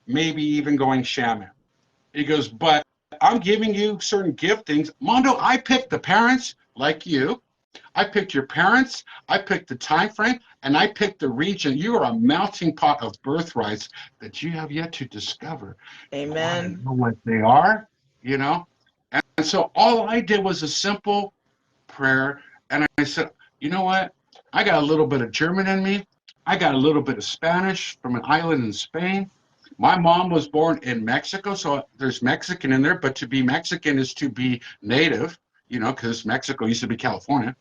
maybe even going shaman. He goes, but I'm giving you certain giftings. Mondo, I picked the parents like you. I picked your parents. I picked the time frame, and I picked the region. You are a melting pot of birthrights that you have yet to discover. Amen. You want to know what they are, And so all I did was a simple prayer, and I said, you know what? I got a little bit of German in me. I got a little bit of Spanish from an island in Spain. My mom was born in Mexico, so there's Mexican in there, but to be Mexican is to be native, because Mexico used to be California.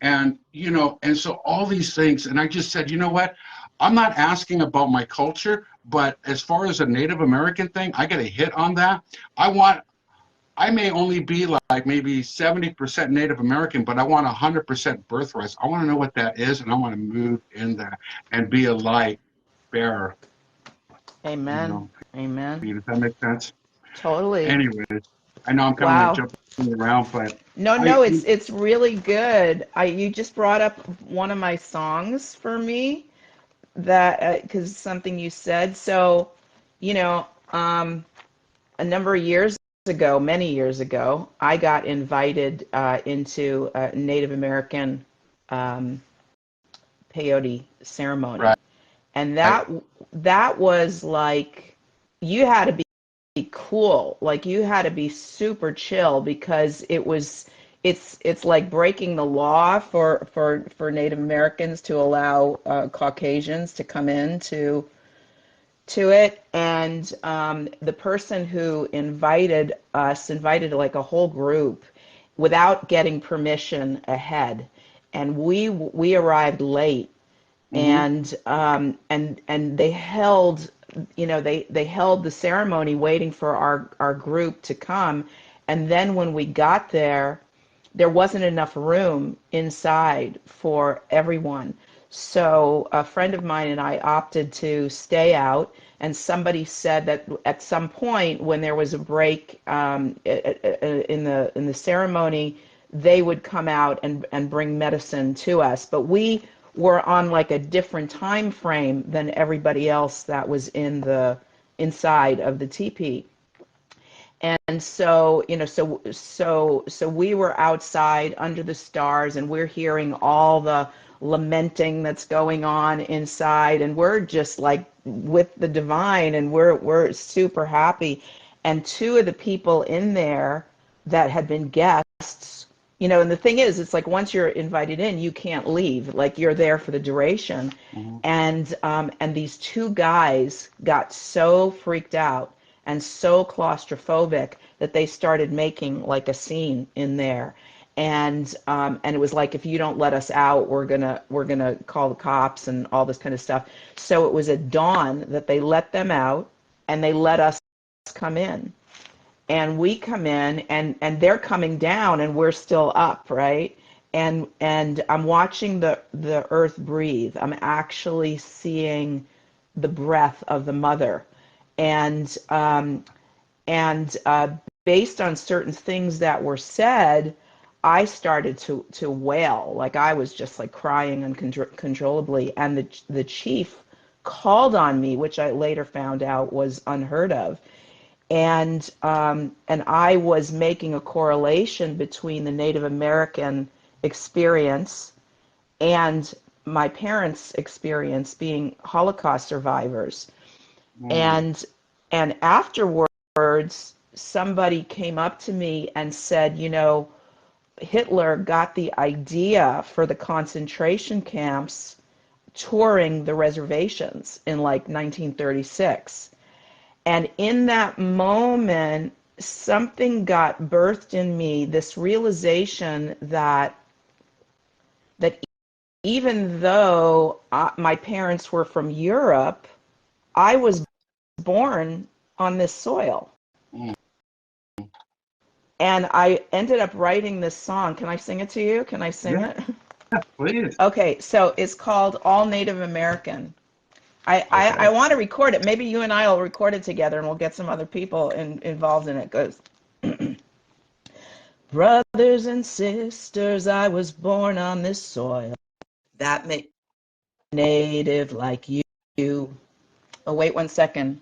And, and so all these things, and I just said, you know what? I'm not asking about my culture, but as far as a Native American thing, I get a hit on that. I may only be like maybe 70% Native American, but I want 100% birthrights. I want to know what that is, and I want to move in that and be a light bearer. Amen. Amen. Does that make sense? Totally. Anyways, I know I'm kind of like jumping around, but no, it's really good. You just brought up one of my songs for me, that because something you said. So, a number of years ago, many years ago, I got invited into a Native American peyote ceremony. right. And that was like, you had to be cool. Like, you had to be super chill, because it's like breaking the law for Native Americans to allow Caucasians to come in to it. And the person who invited us invited like a whole group without getting permission ahead. And we arrived late. Mm-hmm. And they held, they held the ceremony waiting for our group to come. And then when we got there wasn't enough room inside for everyone. So a friend of mine and I opted to stay out, and somebody said that at some point when there was a break in the ceremony, they would come out and bring medicine to us. But we were on like a different time frame than everybody else that was inside of the teepee. And so, so we were outside under the stars, and we're hearing all the lamenting that's going on inside, and we're just like with the divine, and we're super happy. And two of the people in there that had been guests, and the thing is, it's like once you're invited in, you can't leave. Like, you're there for the duration. Mm-hmm. And these two guys got so freaked out and so claustrophobic that they started making like a scene in there. And it was like, if you don't let us out, we're gonna call the cops and all this kind of stuff. So it was at dawn that they let them out, and they let us come in. And we come in, and they're coming down, and we're still up, right? and I'm watching the earth breathe. I'm actually seeing the breath of the mother, and and based on certain things that were said, I started to wail. Like I was just like crying uncontrollably, and the chief called on me, which I later found out was unheard of. And I was making a correlation between the Native American experience and my parents' experience being Holocaust survivors. Mm. And afterwards, somebody came up to me and said, you know, Hitler got the idea for the concentration camps touring the reservations in like 1936. And in that moment, something got birthed in me, this realization that even though my parents were from Europe, I was born on this soil. Mm. And I ended up writing this song. Can I sing it to you? Can I sing Yeah, it? please. Okay, so it's called All Native American. I Okay. want to record it. Maybe you and I will record it together and we'll get some other people involved in it. It goes, brothers and sisters, I was born on this soil. That makes me native like you. Oh, wait 1 second.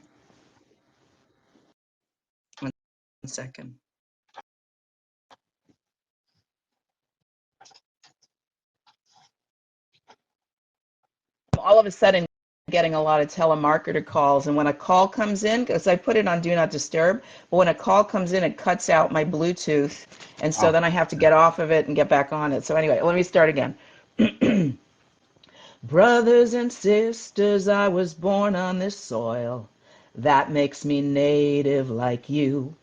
1 second. All of a sudden getting a lot of telemarketer calls, and when a call comes in, because I put it on do not disturb, but when a call comes in it cuts out my Bluetooth, and so Oh, then I have to get off of it and get back on it. So anyway, let me start again. Brothers and sisters, I was born on this soil. That makes me native like you.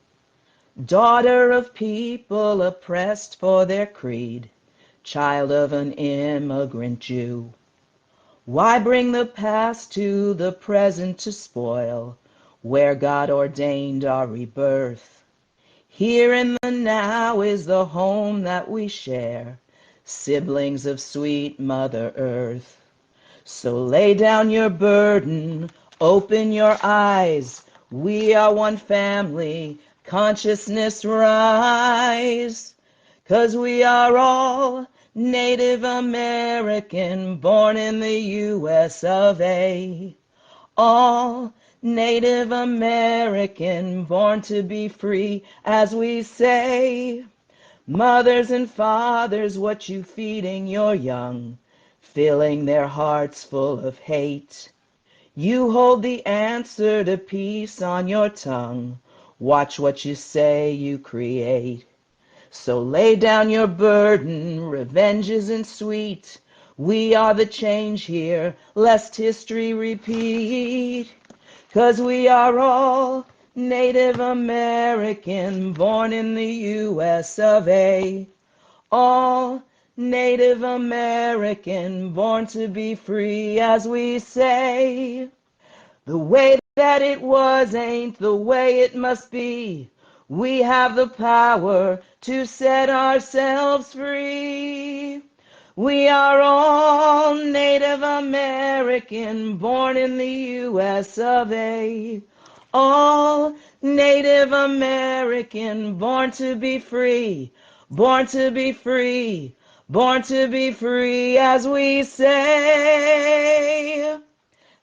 Daughter of people oppressed for their creed. Child of an immigrant Jew. Why bring the past to the present to spoil, where God ordained our rebirth? Here in the now is the home that we share, siblings of sweet Mother Earth. So lay down your burden, open your eyes. We are one family, consciousness rise. 'Cause we are all Native American, born in the US of A. All Native American, born to be free, as we say. Mothers and fathers, what you feeding your young, filling their hearts full of hate. You hold the answer to peace on your tongue. Watch what you say you create. So lay down your burden, revenge isn't sweet. We are the change here, lest history repeat. 'Cause we are all Native American, born in the US of A. All Native American, born to be free, as we say. The way that it was ain't the way it must be. We have the power to set ourselves free. We are all Native American, born in the US of A. All Native American, born to be free, born to be free, born to be free, as we say.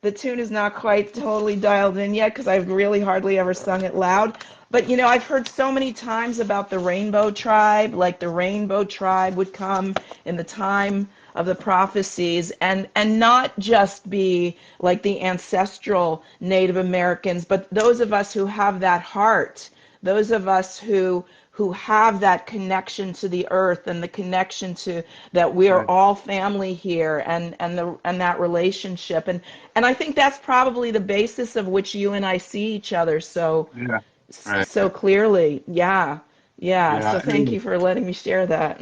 The tune is not quite totally dialed in yet because I've really hardly ever sung it loud. But you know, I've heard so many times about the Rainbow Tribe, like the Rainbow Tribe would come in the time of the prophecies and not just be like the ancestral Native Americans, but those of us who have that heart, those of us who have that connection to the earth and the connection to that we are right. all family here and that relationship and I think that's probably the basis of which you and I see each other Yeah, right. so clearly. Yeah. Yeah. Yeah. So thank you for letting me share that.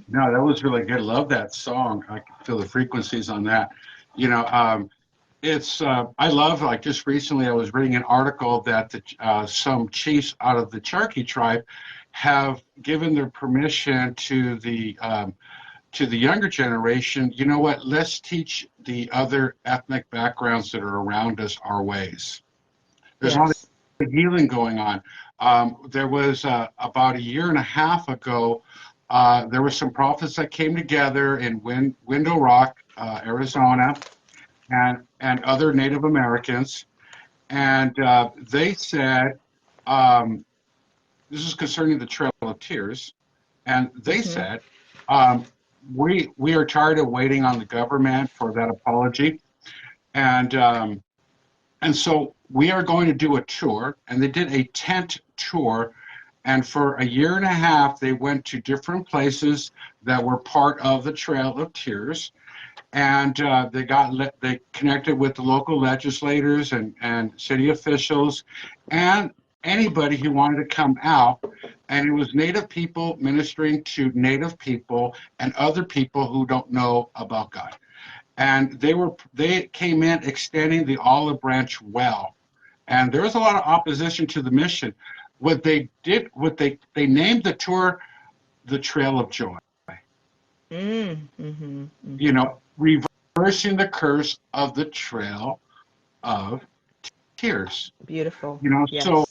No, that was really good. Love that song. I can feel the frequencies on that. You know, it's I love, like, just recently I was reading an article that some chiefs out of the Cherokee tribe have given their permission to the to the younger generation, you know what, let's teach the other ethnic backgrounds that are around us our ways. There's a lot Yes. of healing going on. There was about a year and a half ago, there were some prophets that came together in Window Rock, Arizona, and other Native Americans, and they said, this is concerning the Trail of Tears, and they Mm-hmm. said, we are tired of waiting on the government for that apology, and so we are going to do a tour, and they did a tent tour, and for a year and a half, they went to different places that were part of the Trail of Tears, and they connected with the local legislators and city officials, and anybody who wanted to come out. And it was Native people ministering to Native people and other people who don't know about God. And they came in extending the olive branch well. And there was a lot of opposition to the mission. What they did, they named the tour the Trail of Joy. Mm-hmm. Mm-hmm. You know, reversing the curse of the Trail of Tears. Beautiful. You know, so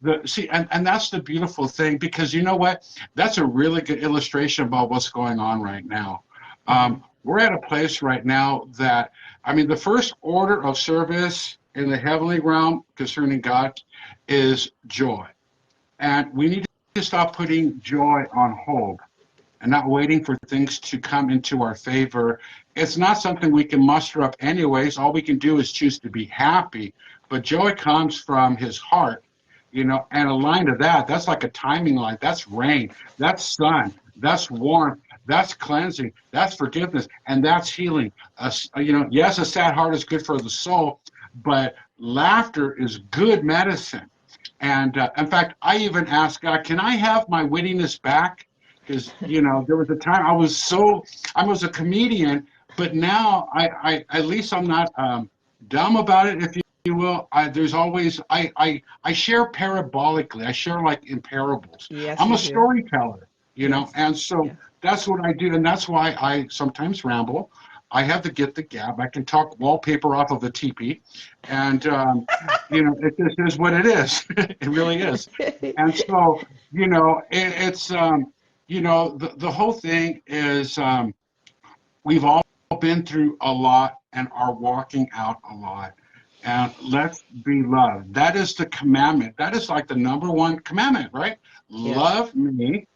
Yes. and that's the beautiful thing, because you know what? That's a really good illustration about what's going on right now. Mm-hmm. We're at a place right now that, I mean, the first order of service in the heavenly realm concerning God is joy. And we need to stop putting joy on hold and not waiting for things to come into our favor. It's not something we can muster up anyways. All we can do is choose to be happy. But joy comes from his heart, you know, and a line to that, that's like a timing line. That's rain, that's sun, that's warmth, that's cleansing, that's forgiveness, and that's healing. You know, yes, a sad heart is good for the soul, but laughter is good medicine. And in fact, I even asked God, can I have my wittiness back? Because, you know, there was a time I was a comedian, but now I at least I'm not dumb about it, if you will. There's always, I share parabolically. I share like in parables. Yes, I'm you a do. storyteller, you know, Yes. and so Yes. that's what I do. And that's why I sometimes ramble. I have to get the gab. I can talk wallpaper off of a teepee. And, you know, it just is what it is. It really is. And so, you know, it's, you know, the whole thing is, we've all been through a lot and are walking out a lot. And let's be loved. That is the commandment. That is like the number one commandment, right? Yes. Love me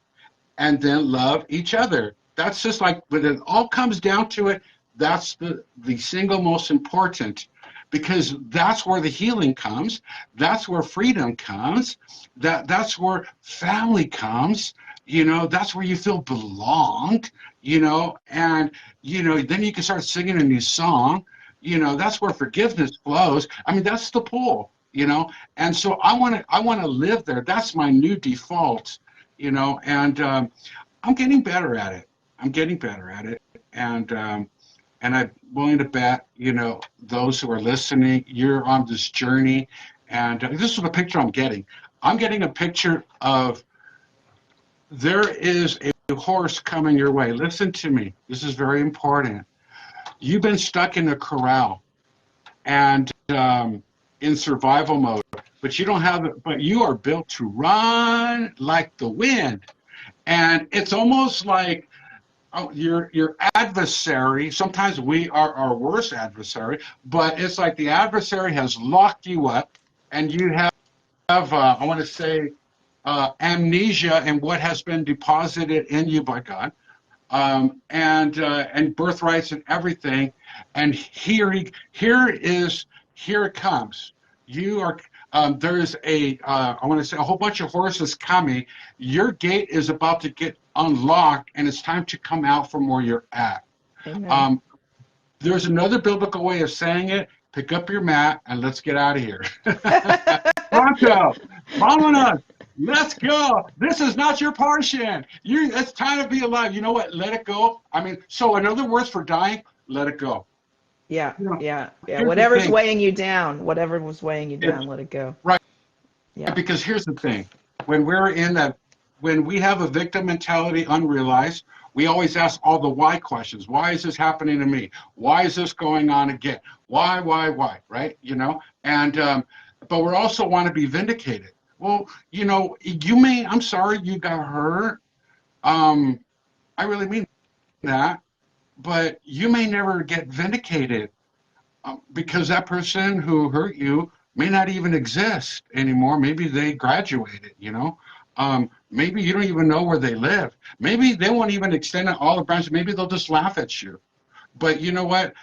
and then love each other. That's just like, when it all comes down to it, that's the single most important, because that's where the healing comes. That's where freedom comes. That's where family comes. You know, that's where you feel belonged, you know, and, you know, then you can start singing a new song. You know, that's where forgiveness flows. I mean, that's the pool, you know, and so I want to live there. That's my new default, you know, and I'm getting better at it. I'm getting better at it, and I'm willing to bet, you know, those who are listening, you're on this journey, and this is a picture I'm getting. I'm getting a picture of, there is a horse coming your way. Listen to me. This is very important. You've been stuck in a corral and in survival mode, but you don't have it. But you are built to run like the wind, and it's almost like, oh, your adversary. Sometimes we are our worst adversary, but it's like the adversary has locked you up, and you have I want to say, amnesia and what has been deposited in you by God, and birthrights and everything. And here it comes. You are, there's I want to say, a whole bunch of horses coming. Your gate is about to get unlocked, and it's time to come out from where you're at. Amen. Um, there's another biblical way of saying it. Pick up your mat and let's get out of here. Pronto, vámonos. Let's go. This is not your portion. It's time to be alive. You know what? Let it go. I mean, so in other words, for dying, let it go. Yeah. You know, Yeah. Yeah. here's the Whatever's thing. weighing you down, whatever was weighing you It's down, let it go. right, Yeah. because here's the thing. When we have a victim mentality unrealized, We always ask all the why questions. Why is this happening to me? Why is this going on again? Why, right? And but we also want to be vindicated. Well, I'm sorry you got hurt. I really mean that, but you may never get vindicated because that person who hurt you may not even exist anymore. Maybe they graduated. Maybe you don't even know where they live. Maybe they won't even extend it all the branches. Maybe they'll just laugh at you. But you know what?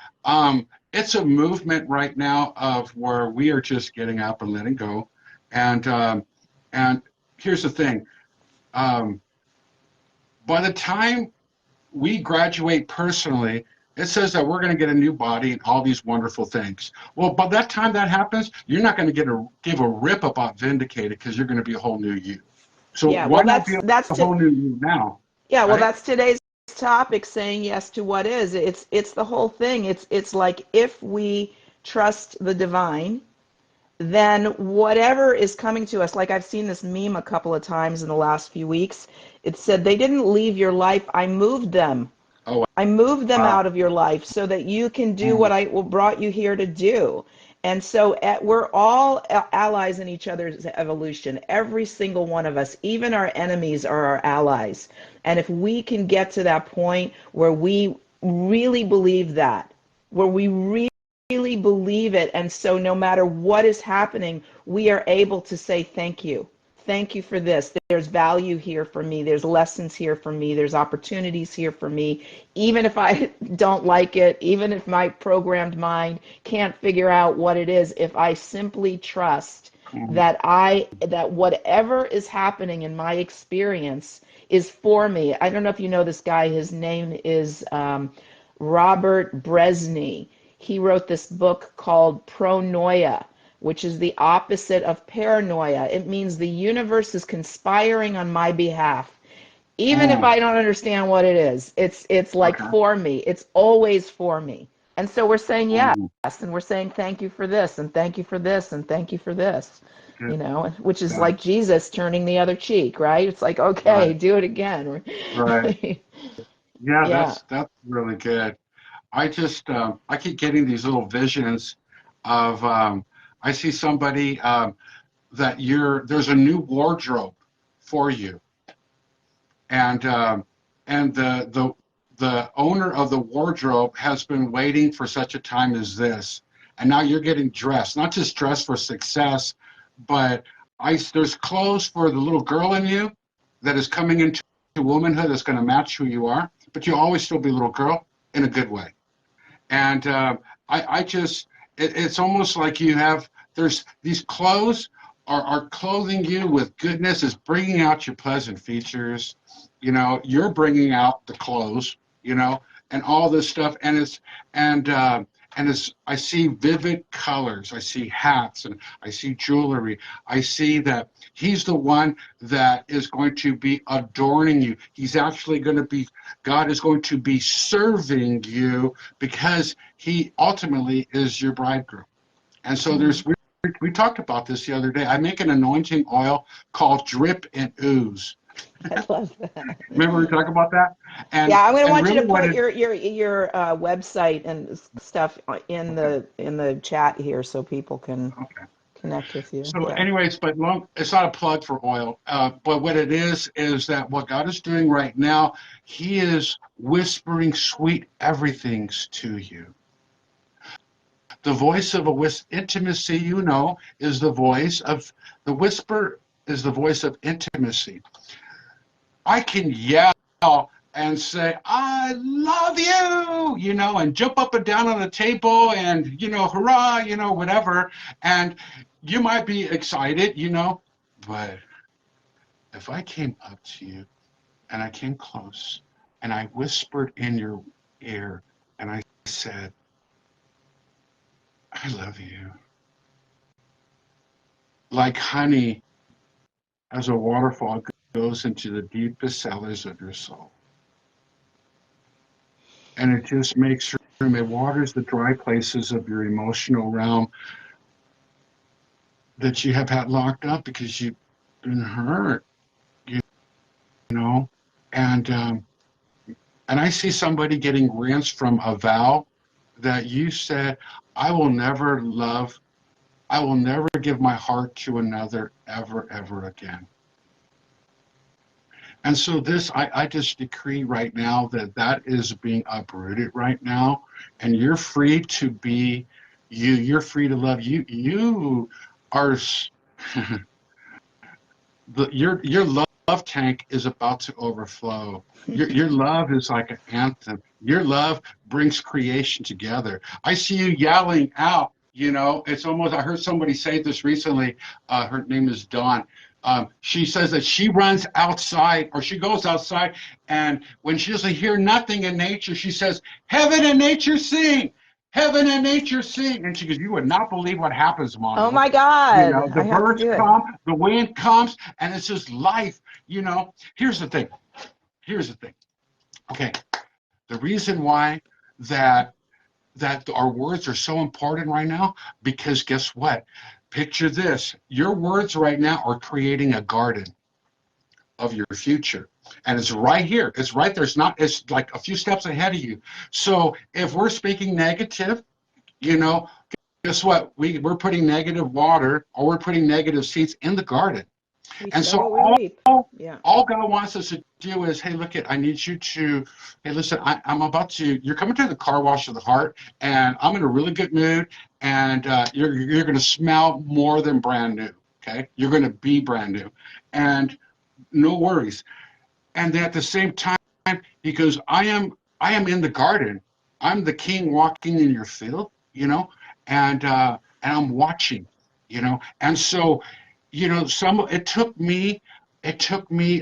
It's a movement right now of where we are just getting up and letting go. And here's the thing. By the time we graduate personally, it says that we're going to get a new body and all these wonderful things. Well, by that time that happens, you're not going to give a rip about vindicated because you're going to be a whole new you. So Yeah, why well, not be that's a whole new you now? yeah, well, Right? that's today's topic, saying yes to what is. It's the whole thing. It's like if we trust the divine, then whatever is coming to us, like I've seen this meme a couple of times in the last few weeks. It said, they didn't leave your life, I moved them. Oh, I moved them wow. out of your life so that you can do Mm, what I brought you here to do. And so we're all allies in each other's evolution. Every single one of us, even our enemies, are our allies. And if we can get to that point where we really believe that, where we really believe it, and so no matter what is happening, we are able to say thank you. Thank you for this. There's value here for me. There's lessons here for me. There's opportunities here for me. Even if I don't like it, even if my programmed mind can't figure out what it is, if I simply trust mm, that whatever is happening in my experience is for me. I don't know if you know this guy. His name is Robert Bresney. He wrote this book called Pronoia, which is the opposite of paranoia. It means the universe is conspiring on my behalf. Even if mm. I don't understand what it is, it's like Okay. for me. It's always for me. And so we're saying yes, Mm, and we're saying thank you for this, and thank you for this, and thank you for this. good. Which is Yeah. like Jesus turning the other cheek, right? It's like, Right. okay, do it again. Right. Yeah, Yeah. that's really good. I keep getting these little visions of I see somebody that there's a new wardrobe for you, and the owner of the wardrobe has been waiting for such a time as this, and now you're getting dressed, not just dressed for success, but there's clothes for the little girl in you that is coming into womanhood that's going to match who you are, but you'll always still be a little girl in a good way. And I just, it's almost like there's these clothes are clothing you with goodness, is bringing out your pleasant features. You're bringing out the clothes, and all this stuff. And, uh, I see vivid colors. I see hats and I see jewelry. I see that he's the one that is going to be adorning you. He's actually going to be, God is going to be serving you because he ultimately is your bridegroom. And so Mm, we talked about this the other day. I make an anointing oil called Drip and Ooze. I love that. Remember we talked about that? Yeah, And I'm going to and want you to really what put it your website and stuff in the chat here so people can okay. connect with you. So Yeah. anyways, but it's not a plug for oil. But what it is that what God is doing right now, he is whispering sweet everythings to you. The voice of intimacy, is the whisper is the voice of intimacy. I can yell and say, I love you, and jump up and down on the table and, hurrah, whatever. And you might be excited, but if I came up to you and I came close and I whispered in your ear and I said, I love you, like honey as a waterfall goes into the deepest cellars of your soul. And it just makes room. It waters the dry places of your emotional realm that you have had locked up because you've been hurt, you know. And and I see somebody getting rinsed from a vow that you said, I will never love, I will never give my heart to another ever, ever again. And so this, I just decree right now that that is being uprooted right now, and you're free to be you. You're free to love you. You are your love tank is about to overflow. Your love is like an anthem. Your love brings creation together. I see you yelling out. You know, it's almost. I heard somebody say this recently. Her name is Dawn. She says that she runs outside or she goes outside, and when she doesn't hear nothing in nature, she says, "Heaven and nature sing, heaven and nature sing." And she goes, "You would not believe what happens, Oh Mondo. my You God, know, the I have to birds do it. come, the wind comes, and it's just life. You know, here's the thing. Here's the thing. Okay, the reason why that our words are so important right now, because guess what? Picture this. Your words right now are creating a garden of your future. And it's right here. It's right there. It's like a few steps ahead of you. So if we're speaking negative, you know, guess what? We're putting negative water or we're putting negative seeds in the garden. We And sow so what we reap. Yeah. all God wants us to do is, hey, look, I need you to, hey, listen, I'm about to, you're coming to the car wash of the heart, and I'm in a really good mood, and you're going to smell more than brand new, okay? You're going to be brand new, and no worries. And then at the same time, he goes, I am in the garden. I'm the king walking in your field, you know, and I'm watching, you know, and so, you know, it took me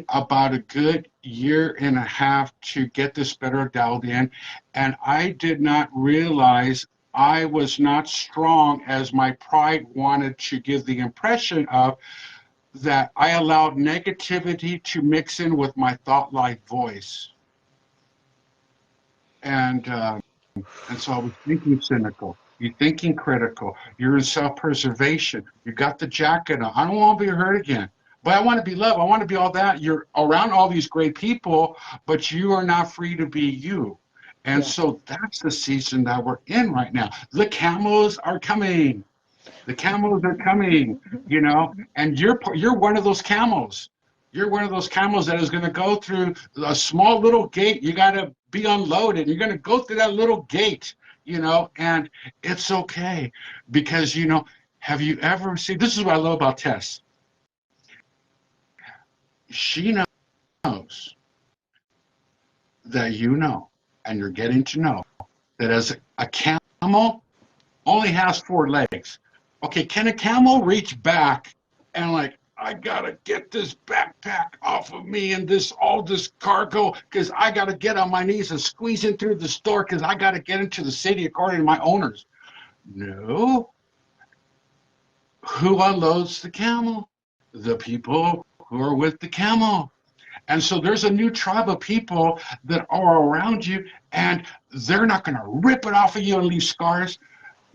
about a good year and a half to get this better dialed in, and I did not realize I was not strong as my pride wanted to give the impression of, that I allowed negativity to mix in with my thought life voice. And so I was thinking cynical. You're thinking critical. You're in self-preservation. You got the jacket on. I don't want to be hurt again. But I want to be loved. I want to be all that. You're around all these great people, but you are not free to be you. And Yeah. so that's the season that we're in right now. The camels are coming. The camels are coming, you know, and you're one of those camels. You're one of those camels that is going to go through a small little gate. You got to be unloaded. You're going to go through that little gate, you know, and it's okay because, you know, have you ever seen, this is what I love about Tess. She knows that you know, and you're getting to know that as a camel only has 4 legs. Okay, can a camel reach back and like, I gotta get this backpack off of me and all this cargo because I gotta get on my knees and squeeze in through the store because I gotta get into the city according to my owners? No. Who unloads the camel? The people who are with the camel. And so there's a new tribe of people that are around you, and they're not going to rip it off of you and leave scars.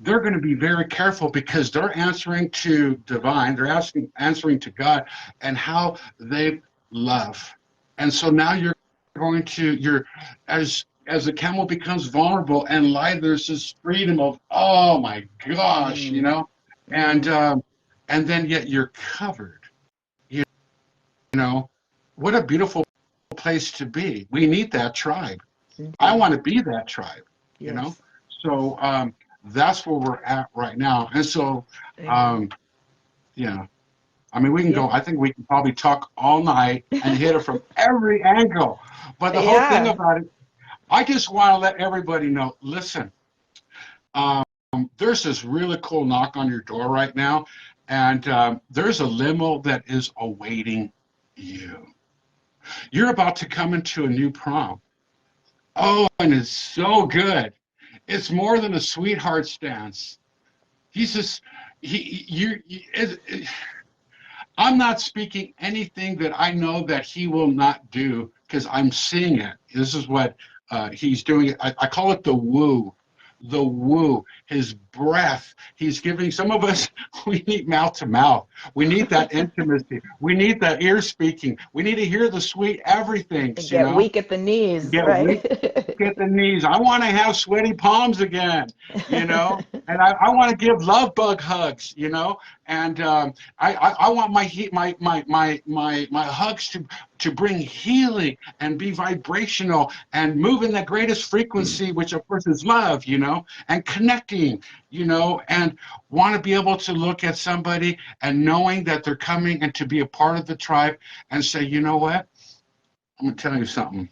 They're going to be very careful because they're answering to divine, they're answering to God and how they love. And so now as the camel becomes vulnerable and light, there's this freedom of, oh my gosh, you know, and then yet you're covered, you know, what a beautiful place to be. We need that tribe. I want to be that tribe, you know, Yes. so that's where we're at right now. And so, Amen. yeah, I mean, we can Yeah. go, I think we can probably talk all night and hit it from every angle. But the whole thing Yeah. about it, I just want to let everybody know, listen, um, there's this really cool knock on your door right now, and there's a limo that is awaiting you. You're about to come into a new prom. Oh, and it's so good. It's more than a sweetheart's dance. He's just, I'm not speaking anything that I know that he will not do because I'm seeing it. This is what he's doing. I call it the woo. the woo, his breath. He's giving some of us, we need mouth to mouth. We need that intimacy. We need the ear speaking. We need to hear the sweet everythings, you Get know, weak at the knees, get weak right? at the knees. I want to have sweaty palms again, you know, and I want to give love bug hugs, you know, and I want my hugs to bring healing and be vibrational and move in the greatest frequency, which of course is love, you know, and connecting, you know, and want to be able to look at somebody and knowing that they're coming and to be a part of the tribe and say, you know what, I'm gonna tell you something.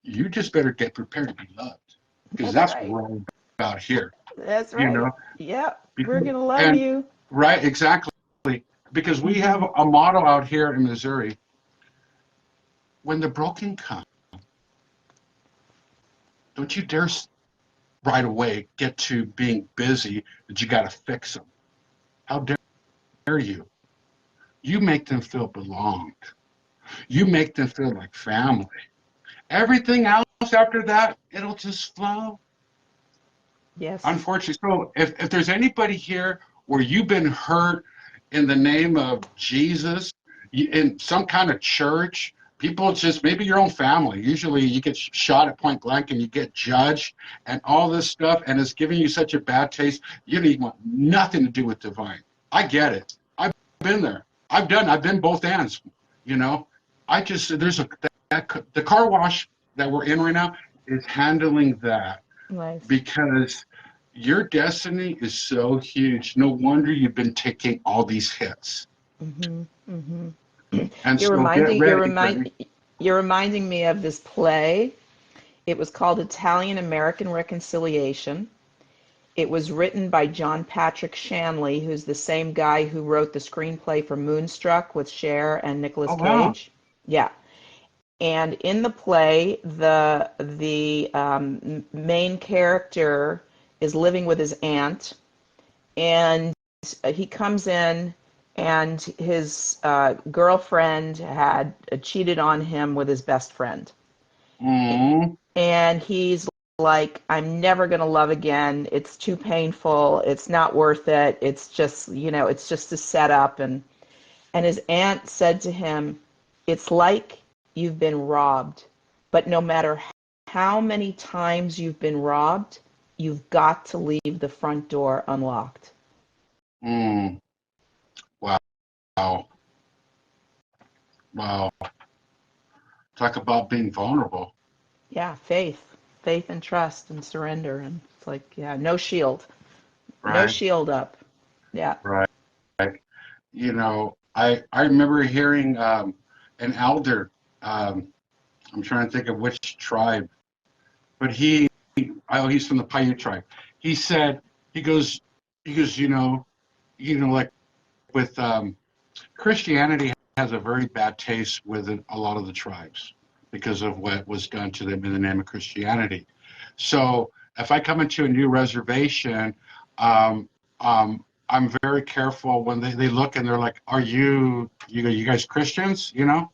You just better get prepared to be loved, because That's that's what right. we're all about here, That's you know. right. Yep. We're Because, gonna love and you. right, exactly, because we have Hmm. a motto out here in Missouri: when the broken come, don't you dare right away get to being busy that you got to fix them. How dare you? You make them feel belonged. You make them feel like family. Everything else after that, it'll just flow. Yes. Unfortunately, so if there's anybody here where you've been hurt in the name of Jesus, in some kind of church, people just, maybe your own family, usually you get shot at point blank and you get judged and all this stuff, and it's giving you such a bad taste, you don't even want nothing to do with divine. I get it. I've been there. I've been both ends, you know. I just, there's the car wash that we're in right now is handling that, Nice. because your destiny is so huge. No wonder you've been taking all these hits. Hmm. Hmm. And You're so get reminding you're ready, remind Brittany. you're reminding me of this play. It was called Italian American Reconciliation. It was written by John Patrick Shanley, who's the same guy who wrote the screenplay for Moonstruck with Cher and Nicolas Oh, wow. Cage. Yeah. And in the play, the main character is living with his aunt, and he comes in, and his girlfriend had cheated on him with his best friend, Mm, and he's like, I'm never going to love again. It's too painful. It's not worth it. It's just, it's just a setup. And his aunt said to him, it's like you've been robbed, but no matter how many times you've been robbed, you've got to leave the front door unlocked. mm. Wow. Wow. Talk about being vulnerable. Yeah, faith and trust and surrender. And it's like, yeah, no shield, no Right. shield up. Yeah. Right. You know, I remember hearing an elder, I'm trying to think of which tribe, but he's from the Paiute tribe. He said, he goes, like with Christianity has a very bad taste with a lot of the tribes because of what was done to them in the name of Christianity. So if I come into a new reservation, I'm very careful when they look and they're like, "Are you guys Christians?" You know,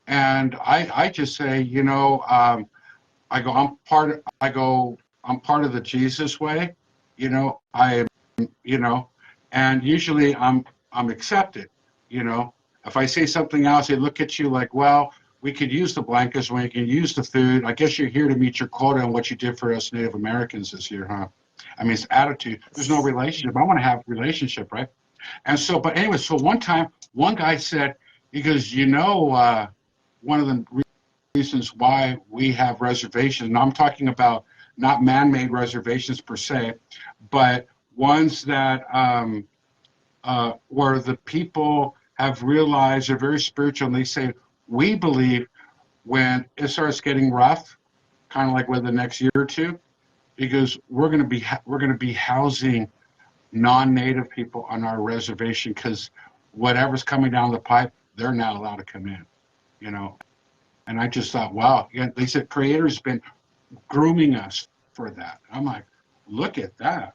and I just say, I go, I'm part of the Jesus way. You know, you know, and usually I'm accepted. You know, if I say something else, they look at you like, well, we could use the blankets, we can use the food. I guess you're here to meet your quota on what you did for us Native Americans this year, huh? I mean, it's attitude. There's no relationship. I want to have a relationship, right? And so, but anyway, so one time, one guy said, he goes, one of the reasons why we have reservations, and I'm talking about not man-made reservations per se, but ones that where the people have realized they're very spiritual, and they say, we believe when it starts getting rough, kind of like within the next year or two, because we're going to be housing non-native people on our reservation, because whatever's coming down the pipe, they're not allowed to come in, you know. And I just thought, wow, yeah, they said creator's been grooming us for that. I'm like, look at that,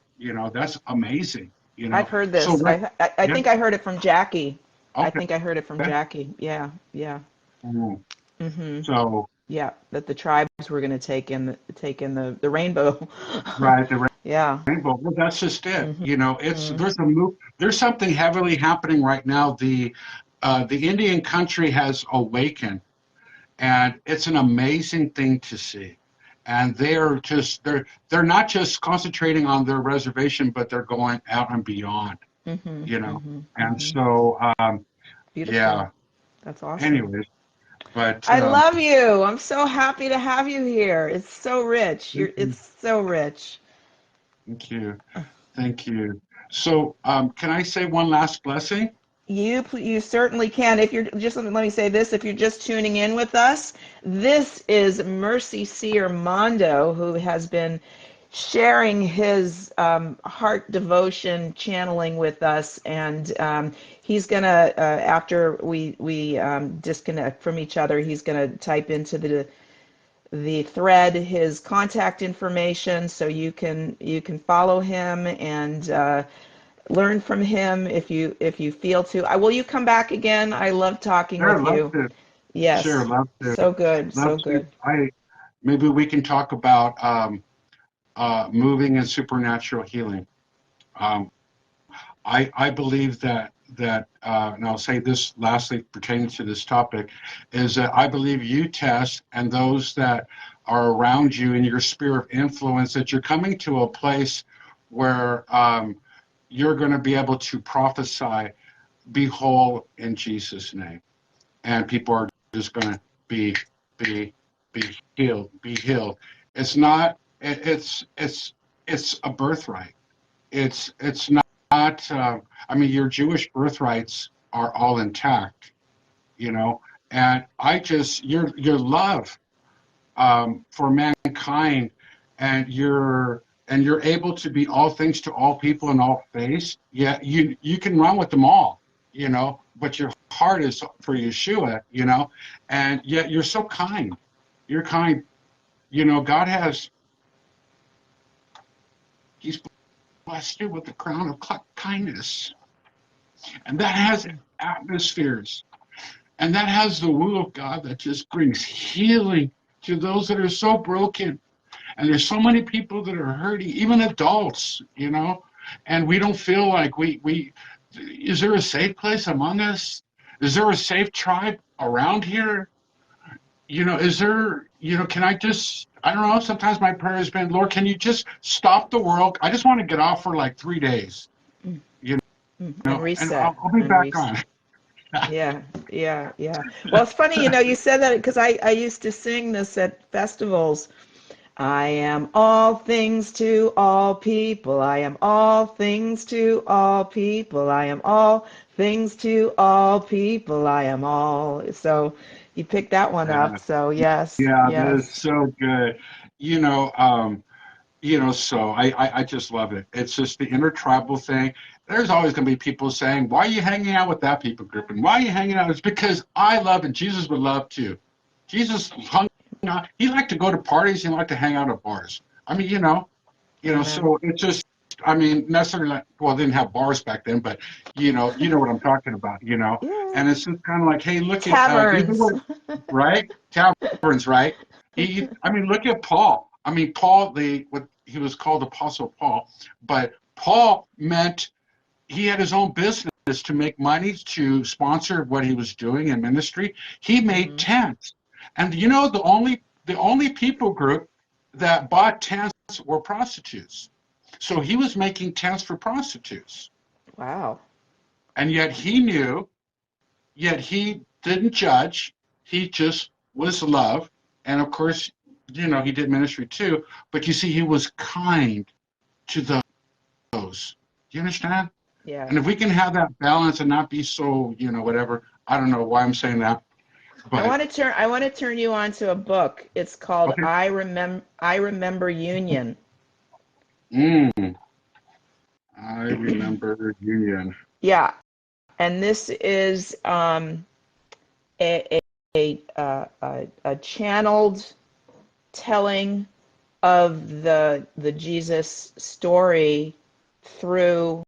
that's amazing, I've heard so this. right. I Yeah. think I heard it from Jackie. I Okay. think I heard it from Jackie. Yeah, yeah. Mhm. Hmm. So Yeah, that the tribes were going to take in the rainbow. right? The Yeah. rainbow. Well, that's just it. Hmm. You know, there's something heavily happening right now. The Indian country has awakened, and it's an amazing thing to see. And they're not just concentrating on their reservation, but they're going out and beyond. Hmm. You know, Hmm. and Hmm. so Beautiful. yeah. That's awesome. Anyways, but I love you. I'm so happy to have you here. It's so rich. It's so rich. thank you, thank you. So, can I say one last blessing? You certainly can. If you're just let me say this, if you're just tuning in with us, this is Mercy Seer Mondo, who has been sharing his heart devotion channeling with us, and he's gonna after we disconnect from each other, he's gonna type into the thread his contact information so you can follow him and learn from him if you feel to. Will you come back again? I love talking Sure, with love you. to. Sure, Yes. love to. So good. Love So to. good. Maybe we can talk about moving and supernatural healing. Um, I believe and I'll say this lastly pertaining to this topic, is that I believe you, Tess, and those that are around you in your sphere of influence, that you're coming to a place where you're going to be able to prophesy, be whole in Jesus' name, and people are just going to be be healed, be healed. It's not. It's a birthright. It's not. I mean, your Jewish birthrights are all intact, you know. And your love for mankind, and you're able to be all things to all people in all faiths. Yeah, you can run with them all, you know. But your heart is for Yeshua, you know. And yet you're so kind. You're kind. You know, He's blessed you with the crown of kindness. And that has atmospheres. And that has the will of God that just brings healing to those that are so broken. And there's so many people that are hurting, even adults, you know. And we don't feel like we is there a safe place among us? Is there a safe tribe around here? You know, is there, can I don't know, sometimes my prayer has been, Lord, can you just stop the world? I just want to get off for like 3 days, you And and reset I'll be and back reset. on. Yeah, yeah, yeah. Well, it's funny, you said that because I used to sing this at festivals. I am all things to all people. I am all things to all people. I am all things to all people. I am all. So you picked that one Yeah, up. So yes, yeah, that is yes. so good. You know, so I just love it. It's just the intertribal thing. There's always going to be people saying, why are you hanging out with that people group? And why are you hanging out? It's because I love it. Jesus would love too. Jesus hung out. He liked to go to parties. He liked to hang out at bars. I mean, Amen. so it's just, I mean, necessarily, well, they didn't have bars back then, but, you know what I'm talking about, Yeah. and it's just kind of like, hey, look at, Taverns. right? Taverns, right? I mean, look at Paul. I mean, Paul, what he was called Apostle Paul, but Paul meant he had his own business to make money to sponsor what he was doing in ministry. He made Hmm. tents, and the only people group that bought tents were prostitutes. So he was making tents for prostitutes, Wow. and yet he didn't judge. He just was love, and of course, he did ministry too. But you see, he was kind to those. Do you understand? Yes. And if we can have that balance and not be so, whatever, I don't know why I'm saying that, but I want to turn you on to a book. It's called okay. I Remember Union. Mm, I remember Union. Yeah, and this is a, a channeled telling of the Jesus story through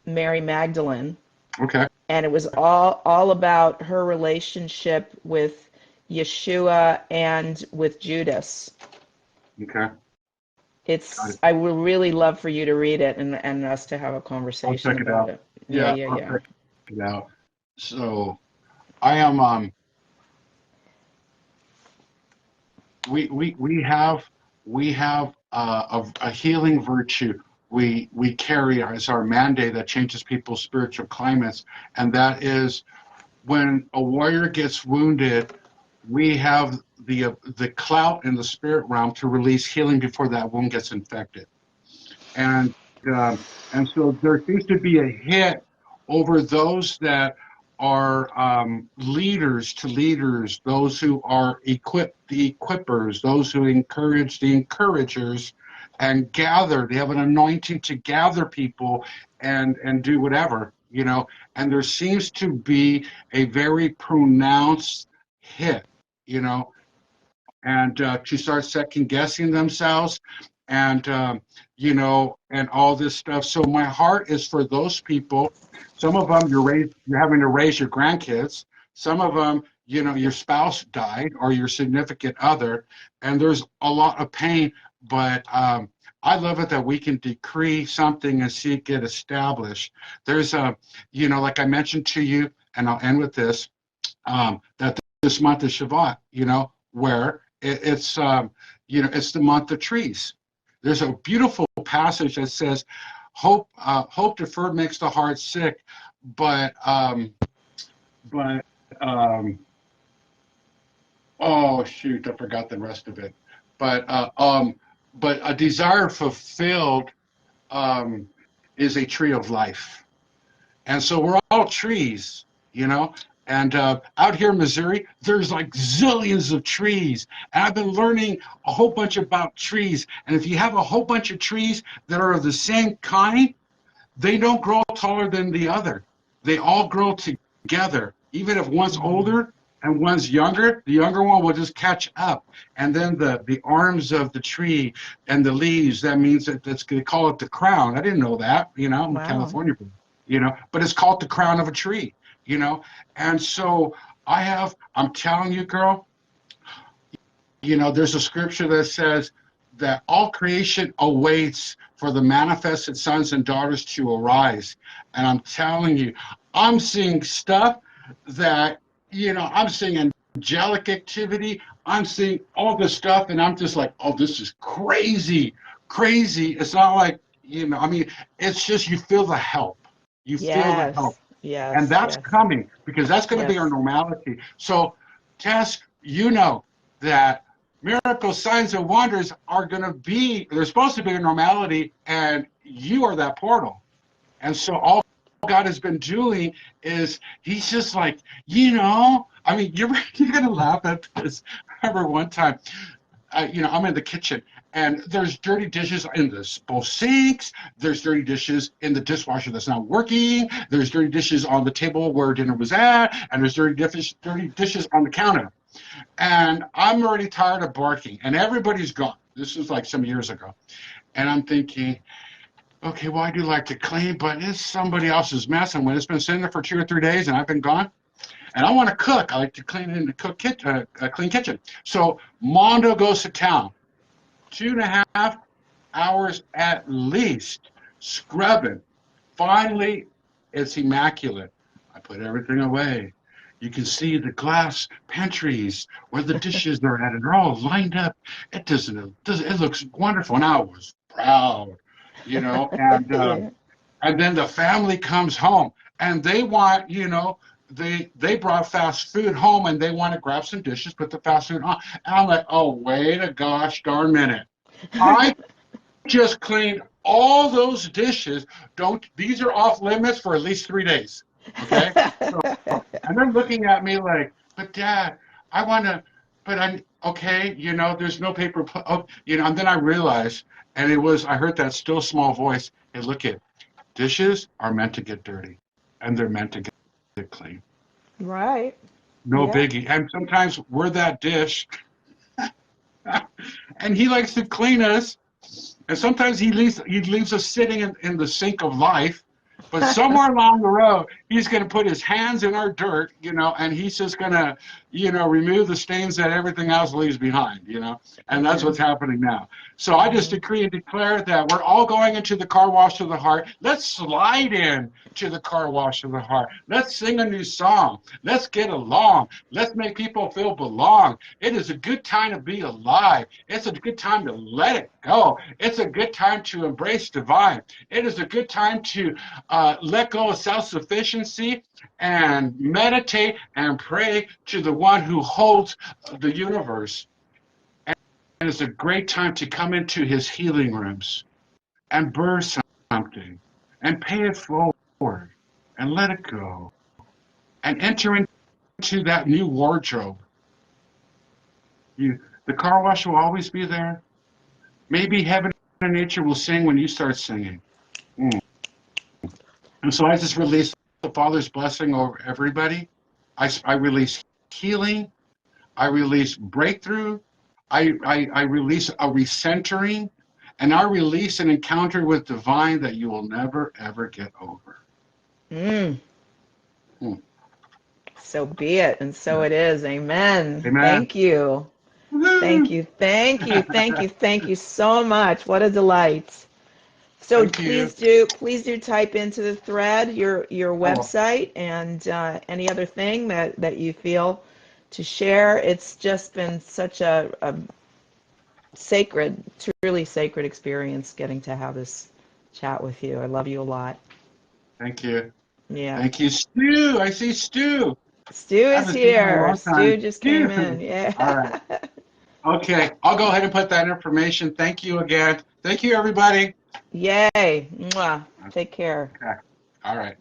Mary Magdalene, Okay. and it was all about her relationship with Yeshua and with Judas. Okay. I would really love for you to read it and us to have a I'll conversation check it about out. it. Yeah, Yeah, yeah, I'll yeah. check it out. So I am we have a healing virtue we carry as our mandate that changes people's spiritual climates, and that is when a warrior gets wounded, we have the clout in the spirit realm to release healing before that wound gets infected. And and so there seems to be a hit over those that are leaders to leaders, those who are the equippers, those who encourage the encouragers, and gather. They have an anointing to gather people and do whatever, you know. And there seems to be a very pronounced hit, you know, and to start second guessing themselves, and you know, and all this stuff. So my heart is for those people. Some of them you're having to raise your grandkids. Some of them, you know, your spouse died or your significant other, and there's a lot of pain. But I love it that we can decree something and see it get established. There's a, you know, like I mentioned to you, and I'll end with this, that this month is Shabbat, you know, where it's, you know, it's the month of trees. There's a beautiful passage that says, hope deferred makes the heart sick, but, but, oh shoot, I forgot the rest of it. But a desire fulfilled is a tree of life. And so we're all trees, you know. And out here in Missouri, there's like zillions of trees. And I've been learning a whole bunch about trees. And if you have a whole bunch of trees that are of the same kind, they don't grow taller than the other. They all grow together. Even if one's older and one's younger, the younger one will just catch up. And then the arms of the tree and the leaves, that means that that's going to call it the crown. I didn't know that, you know, I'm in Wow. California, you know, but it's called the crown of a tree, you know. And so I'm telling you, girl, you know, there's a scripture that says that all creation awaits for the manifested sons and daughters to arise. And I'm telling you, I'm seeing stuff that, you know, I'm seeing angelic activity. I'm seeing all this stuff, and I'm just like, oh, this is crazy, crazy. It's not like, you know, I mean, it's just you feel the help. You feel the help. Yes, And yes, that's yes, coming because that's going to be our yes. normality. So, Tess, you know that miracles, signs, and wonders are going to be, they're supposed to be a normality, and you are that portal. And so all God has been doing is he's just like, you know, I mean, you're going to laugh at this. I remember one time, you know, I'm in the kitchen and there's dirty dishes in both sinks. There's dirty dishes in the dishwasher that's not working. There's dirty dishes on the table where dinner was at, and there's dirty dishes on the counter. And I'm already tired of barking, and everybody's gone. This was like some years ago. And I'm thinking, okay, well, I do like to clean, but it's somebody else's mess. And when it's been sitting there for 2 or 3 days and I've been gone, and I want to cook, I like to clean in the clean kitchen. So Mondo goes to town, 2.5 hours at least, scrubbing. Finally, it's immaculate. I put everything away. You can see the glass pantries where the dishes are at, and they're all lined up. It looks wonderful. And I was proud, you know, Yeah. and then the family comes home and they want, you know, they brought fast food home and they want to grab some dishes, put the fast food on. And I'm like, oh, wait a gosh darn minute. I just cleaned all those dishes. Don't These are off limits for at least 3 days. Okay. So, and they're looking at me like, but Dad, I want to, but I'm okay. You know, there's no paper. Oh, you know, and then I realized, and I heard that still small voice. Hey, look it. Dishes are meant to get dirty, and they're meant to get clean. Right. No Yeah. biggie. And sometimes we're that dish, and he likes to clean us. And sometimes he leaves us sitting in the sink of life. But somewhere along the road, he's going to put his hands in our dirt, you know, and he's just going to remove the stains that everything else leaves behind, and that's what's happening now. So I just decree and declare that we're all going into the car wash of the heart. Let's slide in to the car wash of the heart. Let's sing a new song. Let's get along. Let's make people feel belong. It is a good time to be alive. It's a good time to let it go. It's a good time to embrace divine. It is a good time to let go of self-sufficiency and meditate and pray to the one who holds the universe. And it's a great time to come into his healing rooms and birth something and pay it forward and let it go and enter into that new wardrobe. The car wash will always be there. Maybe heaven and nature will sing when you start singing. And so I just release the Father's blessing over everybody. I release healing. I release breakthrough. I release a recentering. And I release an encounter with divine that you will never, ever get over. So be it, and so it is. Amen. Amen. Thank you. Woo-hoo. Thank you. Thank you. Thank you. Thank you so much. What a delight. So please do type into the thread your website and any other thing that you feel to share. It's just been such a sacred, truly sacred experience getting to have this chat with you. I love you a lot. Thank you. Yeah. Thank you, Stu. I see Stu. Stu is here. Stu just came in. Yeah. All right. Okay. I'll go ahead and put that information. Thank you again. Thank you, everybody. Yay. Mwah. Take care. Okay. All right.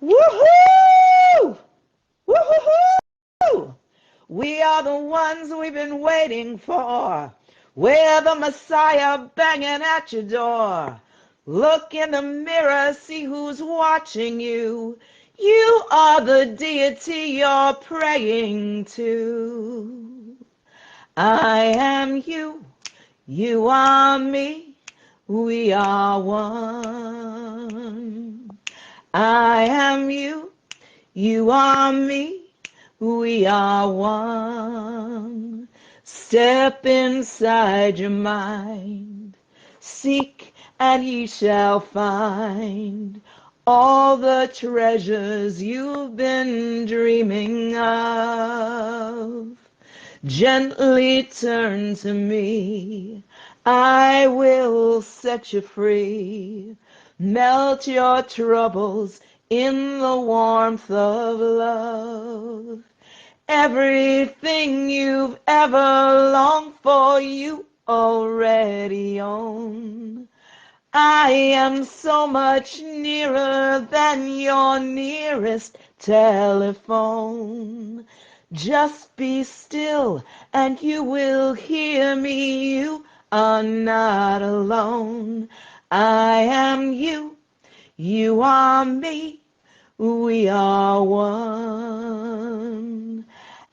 Woohoo! Woohoo! We are the ones we've been waiting for. We're the Messiah banging at your door. Look in the mirror, see who's watching you. You are the deity you're praying to. I am you, you are me, we are one. I am you, you are me, we are one. Step inside your mind, seek and ye shall find all the treasures you've been dreaming of. Gently turn to me, I will set you free. Melt your troubles in the warmth of love. Everything you've ever longed for, you already own. I am so much nearer than your nearest telephone. Just be still and you will hear me. You are not alone. I am you, you are me, we are one.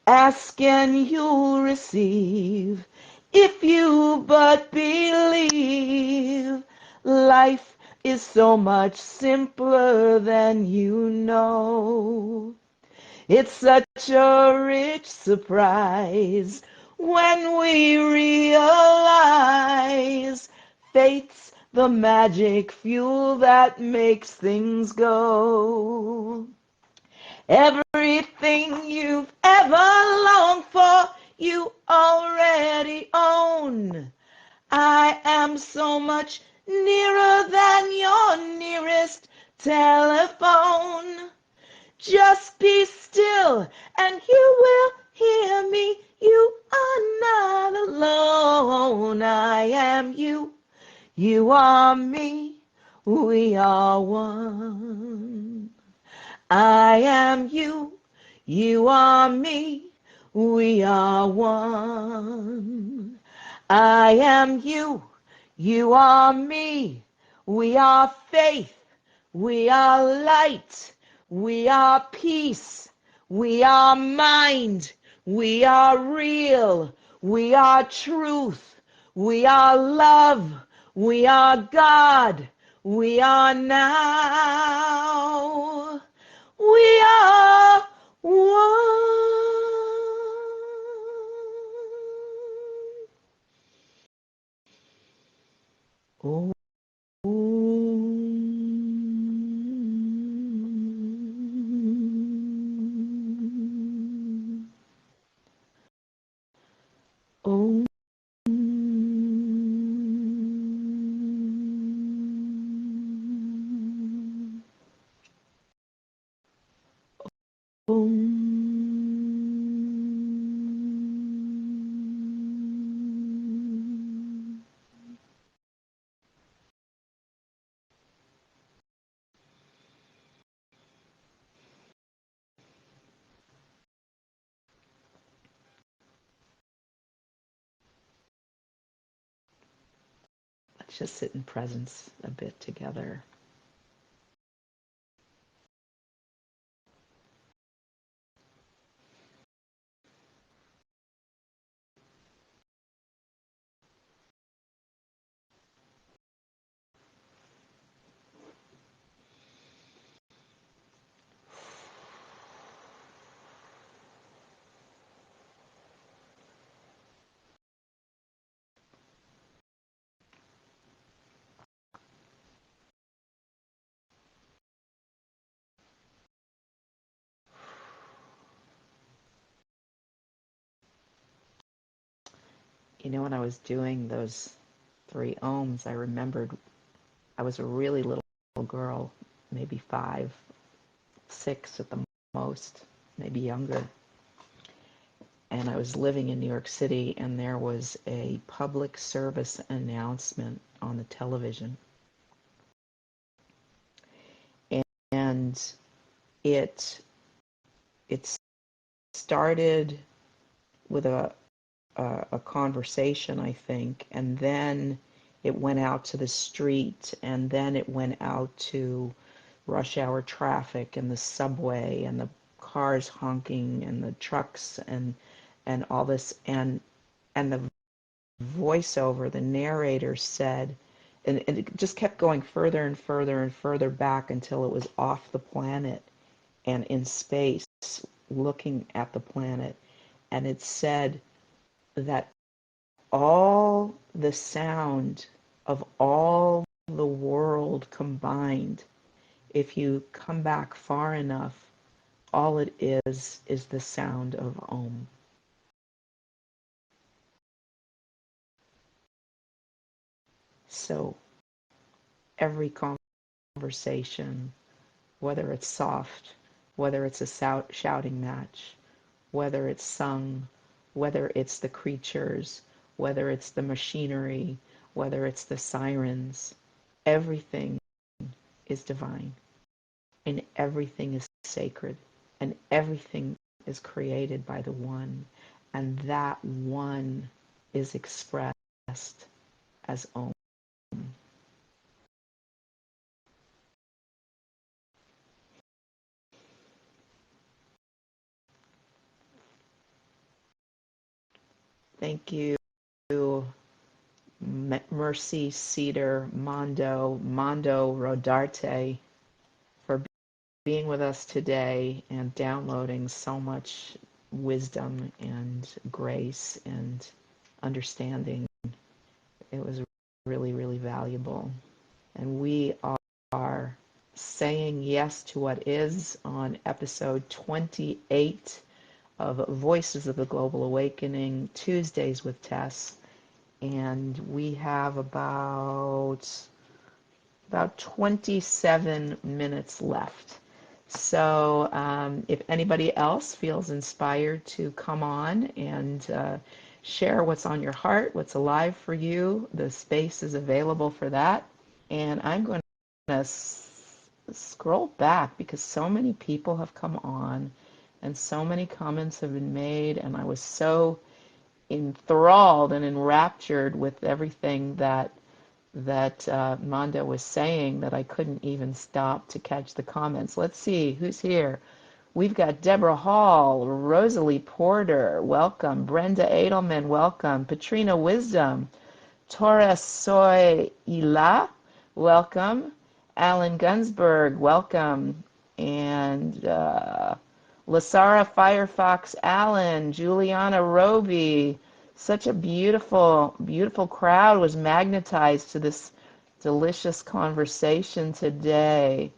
Ask and you'll receive if you but believe. Life is so much simpler than you know. It's such a rich surprise when we realize faith's the magic fuel that makes things go. Everything you've ever longed for, you already own. I am so much nearer than your nearest telephone. Just be still and you will hear me. You are not alone. I am you. You are me. We are one. I am you. You are me. We are one. I am you. You are me. We are faith. We are light. We are peace. We are mind. We are real. We are truth. We are love. We are God. We are now. We are one. Om. Let's just sit in presence a bit together. You know, when I was doing those 3 ohms, I remembered I was a really little girl, maybe 5, 6 at the most, maybe younger. And I was living in New York City, and there was a public service announcement on the television. And it started with a conversation, I think, and then it went out to the street, and then it went out to rush hour traffic and the subway and the cars honking and the trucks and all this, and the voiceover, the narrator said, and it just kept going further and further and further back until it was off the planet and in space looking at the planet, and it said that all the sound of all the world combined, if you come back far enough, all it is the sound of Om. So every conversation, whether it's soft, whether it's a shouting match, whether it's sung, whether it's the creatures, whether it's the machinery, whether it's the sirens, everything is divine, and everything is sacred, and everything is created by the one, and that one is expressed as Om. Thank you, Mercy, Cedar, Mondo Rodarte, for being with us today and downloading so much wisdom and grace and understanding. It was really, really valuable. And we are saying yes to what is on episode 28 of Voices of the Global Awakening, Tuesdays with Tess. And we have about 27 minutes left. So if anybody else feels inspired to come on and share what's on your heart, what's alive for you, the space is available for that. And I'm going to scroll back because so many people have come on and so many comments have been made, and I was so enthralled and enraptured with everything that Mondo was saying that I couldn't even stop to catch the comments. Let's see who's here. We've got Deborah Hall, Rosalie Porter, welcome. Brenda Edelman, welcome. Patrina Wisdom, Torres Soy Ila, welcome. Alan Gunsberg, welcome. And Lasara Firefox Allen, Juliana Roby. Such a beautiful, beautiful crowd was magnetized to this delicious conversation today.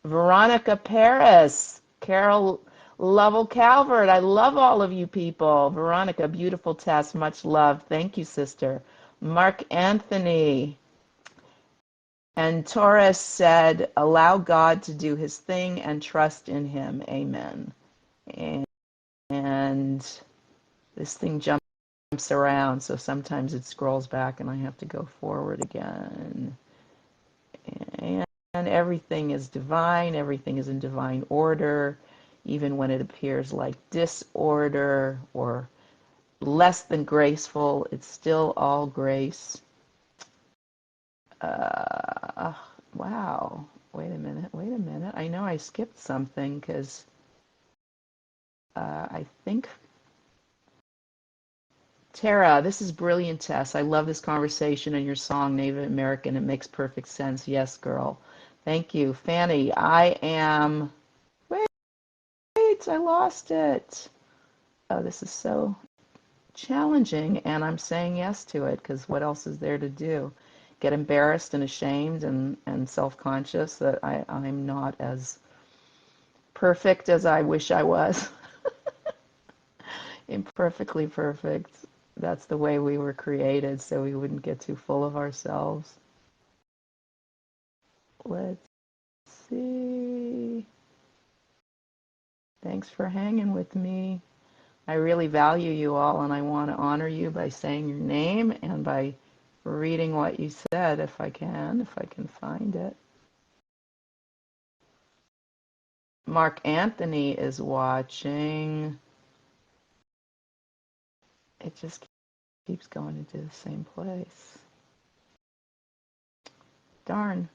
Veronica Paris, Carol Lovell Calvert. I love all of you people. Veronica, beautiful Tess, much love. Thank you, sister. Mark Anthony. And Torres said, allow God to do his thing and trust in him. Amen. And this thing jumps around, so sometimes it scrolls back and I have to go forward again. And everything is divine, everything is in divine order, even when it appears like disorder or less than graceful, it's still all grace. Wow. Wait a minute. I know I skipped something because I think Tara, this is brilliant, Tess. I love this conversation and your song, Native American. It makes perfect sense. Yes, girl. Thank you. Fanny, I am... Wait, I lost it. Oh, this is so challenging, and I'm saying yes to it because what else is there to do? Get embarrassed and ashamed and self-conscious that I'm not as perfect as I wish I was. Imperfectly perfect. That's the way we were created, so we wouldn't get too full of ourselves. Let's see. Thanks for hanging with me. I really value you all, and I want to honor you by saying your name and by reading what you said if I can find it. Mark Anthony is watching. It just keeps going into the same place. Darn.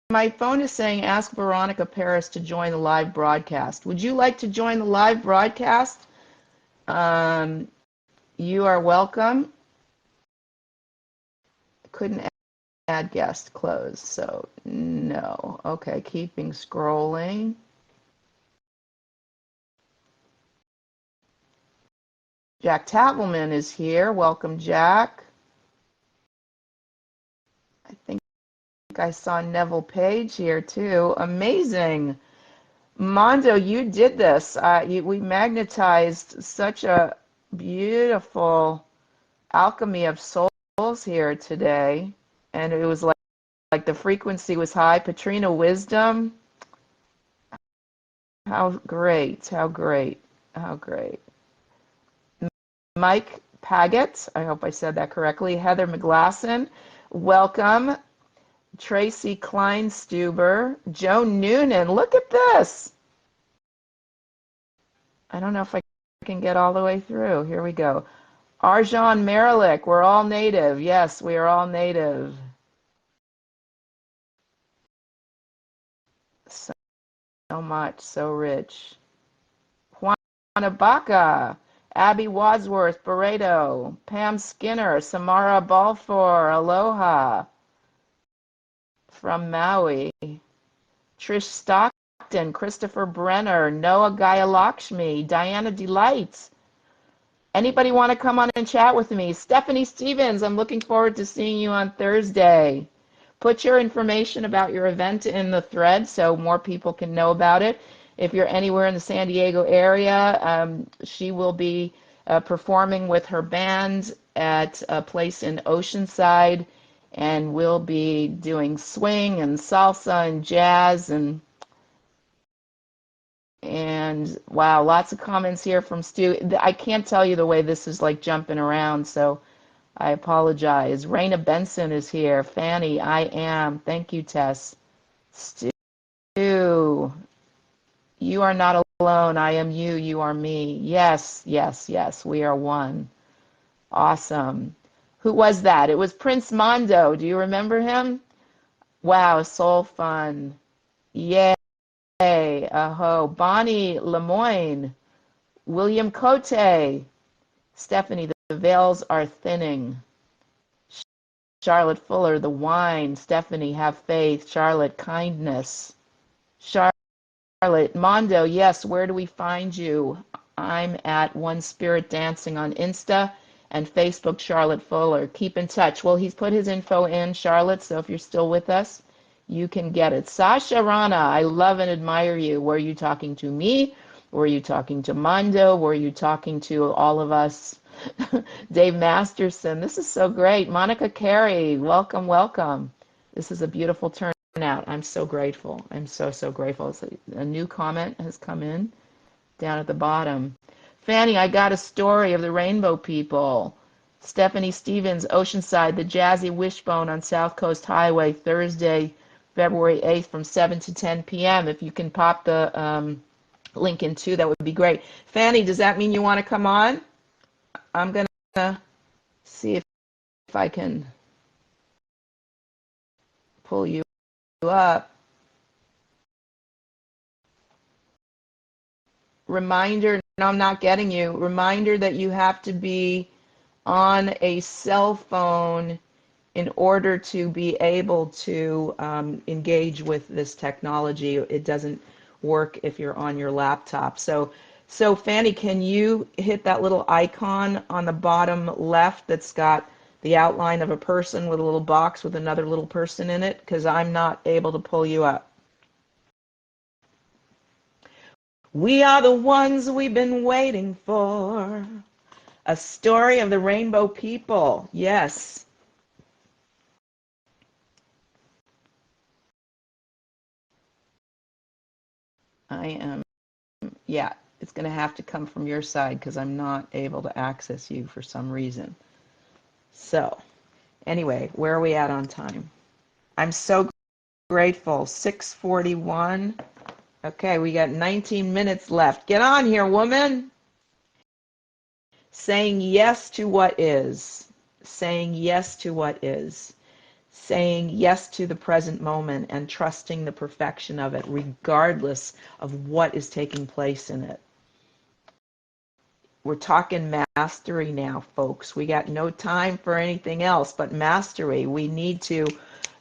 My phone is saying ask Veronica Paris to join the live broadcast. Would you like to join the live broadcast? You are welcome. Couldn't add guest closed, so no. Okay, keeping scrolling. Jack Tavelman is here. Welcome, Jack. I think I saw Neville Page here too. Amazing. Mondo, you did this. We magnetized such a beautiful alchemy of souls here today. And it was like the frequency was high. Patrina Wisdom. How great, how great, how great. Mike Paget, I hope I said that correctly. Heather McGlasson, welcome. Tracy Kleinstuber, Joe Noonan, look at this. I don't know if I can get all the way through. Here we go. Arjan Marilik, we're all native. Yes, we are all native. So much, so rich. Juana Baca, Abby Wadsworth, Barreto, Pam Skinner, Samara Balfour, aloha. From Maui. Trish Stockton, Christopher Brenner, Noah Gayalakshmi, Diana Delight. Anybody want to come on and chat with me? Stephanie Stevens, I'm looking forward to seeing you on Thursday. Put your information about your event in the thread so more people can know about it. If you're anywhere in the San Diego area, she will be performing with her band at a place in Oceanside, and we'll be doing swing and salsa and jazz and wow, lots of comments here from Stu. I can't tell you the way this is like jumping around, so I apologize. Raina Benson is here. Fanny, I am. Thank you, Tess. Stu, you are not alone. I am you. You are me. Yes, yes, yes. We are one. Awesome. Who was that? It was Prince Mondo. Do you remember him? Wow, soul fun. Yay. Aho. Bonnie Lemoyne. William Cote. Stephanie, the veils are thinning. Charlotte Fuller, the wine. Stephanie, have faith. Charlotte, kindness. Charlotte, Mondo, yes, where do we find you? I'm at One Spirit Dancing on Insta and Facebook, Charlotte Fuller. Keep in touch. Well, he's put his info in, Charlotte, so if you're still with us, you can get it. Sasha Rana, I love and admire you. Were you talking to me? Were you talking to Mondo? Were you talking to all of us? Dave Masterson, this is so great. Monica Carey, welcome, welcome. This is a beautiful turnout. I'm so grateful. I'm so, so grateful. So a new comment has come in down at the bottom. Fanny, I got a story of the Rainbow People. Stephanie Stevens, Oceanside, the Jazzy Wishbone on South Coast Highway, Thursday, February 8th from 7 to 10 p.m. If you can pop the link in too, that would be great. Fanny, does that mean you want to come on? I'm going to see if I can pull you up. Reminder, no, I'm not getting you. Reminder that you have to be on a cell phone in order to be able to engage with this technology. It doesn't work if you're on your laptop. So Fanny, can you hit that little icon on the bottom left that's got the outline of a person with a little box with another little person in it? Because I'm not able to pull you up. We are the ones we've been waiting for. A story of the Rainbow People. Yes. I am. Yeah, it's going to have to come from your side because I'm not able to access you for some reason. So, anyway, where are we at on time? I'm so grateful. 6:41. Okay, we got 19 minutes left. Get on here, woman. Saying yes to what is. Saying yes to what is. Saying yes to the present moment and trusting the perfection of it, regardless of what is taking place in it. We're talking mastery now, folks. We got no time for anything else but mastery. We need to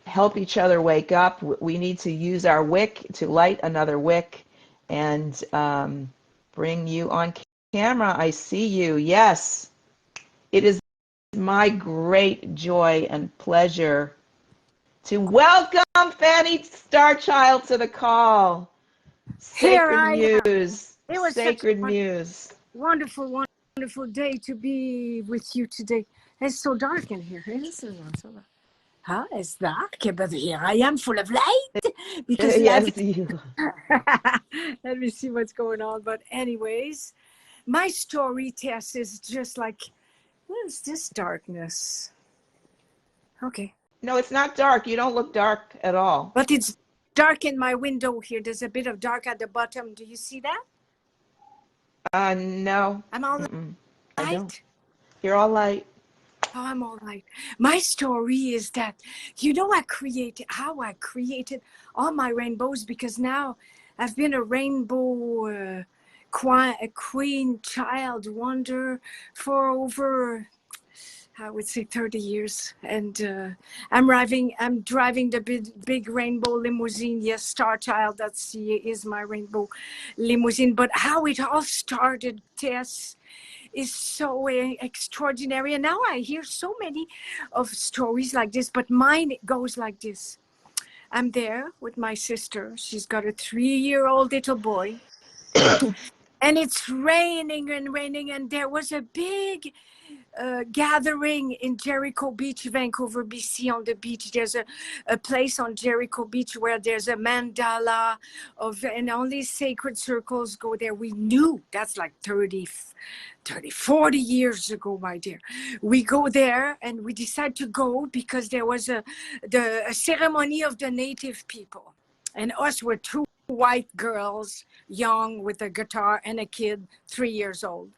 help each other wake up. We need to use our wick to light another wick and bring you on camera. I see you. Yes, it is my great joy and pleasure to welcome Fanny Starchild to the call. Here Sacred I am. Muse. It was such Sacred a Muse. wonderful, wonderful day to be with you today. It's so dark in here. Huh? It's dark, but here I am full of light because life Yes, you. Let me see what's going on. But anyways, my story, Tess, is just like, what is this darkness? Okay. No, it's not dark. You don't look dark at all. But it's dark in my window here. There's a bit of dark at the bottom. Do you see that? No. I'm all I don't. light. You're all light. Oh, I'm all right. My story is that, how I created all my rainbows, because now I've been a rainbow queen child wonder for over, I would say 30 years. And I'm driving the big rainbow limousine. Yes, Star Child, is my rainbow limousine. But how it all started, Tess, is so extraordinary. And now I hear so many of stories like this, but mine goes like this. I'm there with my sister. She's got a 3-year-old little boy. And it's raining and raining. And there was a big gathering in Jericho Beach, Vancouver, BC, on the beach. There's a place on Jericho Beach where there's a mandala and only sacred circles go there. We knew that's like 30, 40 years ago, my dear. We go there and we decide to go because there was a ceremony of the native people. And us were 2 white girls, young, with a guitar and a kid, 3 years old.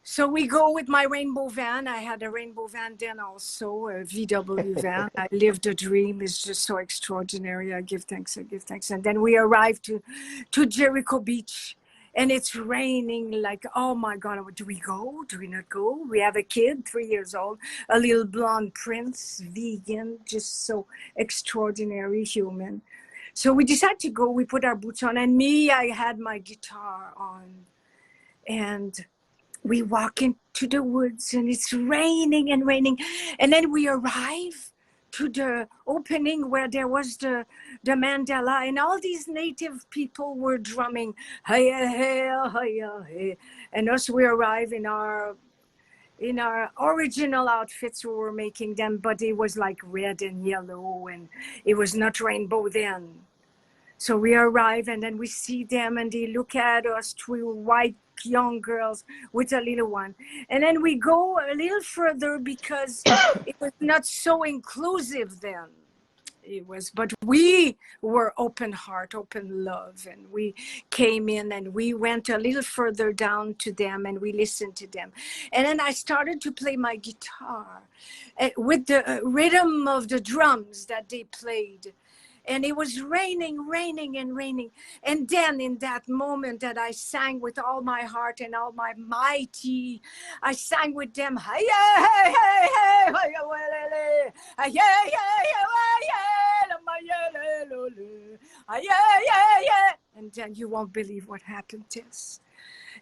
So we go with my rainbow van. I had a rainbow van then also, a VW van. I lived a dream. It's just so extraordinary. I give thanks. And then we arrived to Jericho Beach. and it's raining like, oh my God, do we go? Do we not go? We have a kid, 3 years old, a little blonde prince, vegan, just so extraordinary human. So we decided to go. We put our boots on, and I had my guitar on, and we walk into the woods, and it's raining and raining, and then we arrive to the opening where there was the mandala, and all these native people were drumming, hiya, hiya, hiya, hiya. And us, we arrive in our original outfits. We were making them, but it was like red and yellow, and it was not rainbow then. So we arrive, and then we see them, and they look at us, three white young girls with a little one. And then we go a little further because it was not so inclusive then. It was, but we were open heart, open love, and we came in, and we went a little further down to them, and we listened to them. And then I started to play my guitar with the rhythm of the drums that they played. And it was raining, raining, and raining. And then in that moment that I sang with all my heart and all my mighty, I sang with them, hey, hey, hey, hey, and then you won't believe what happened, Tess.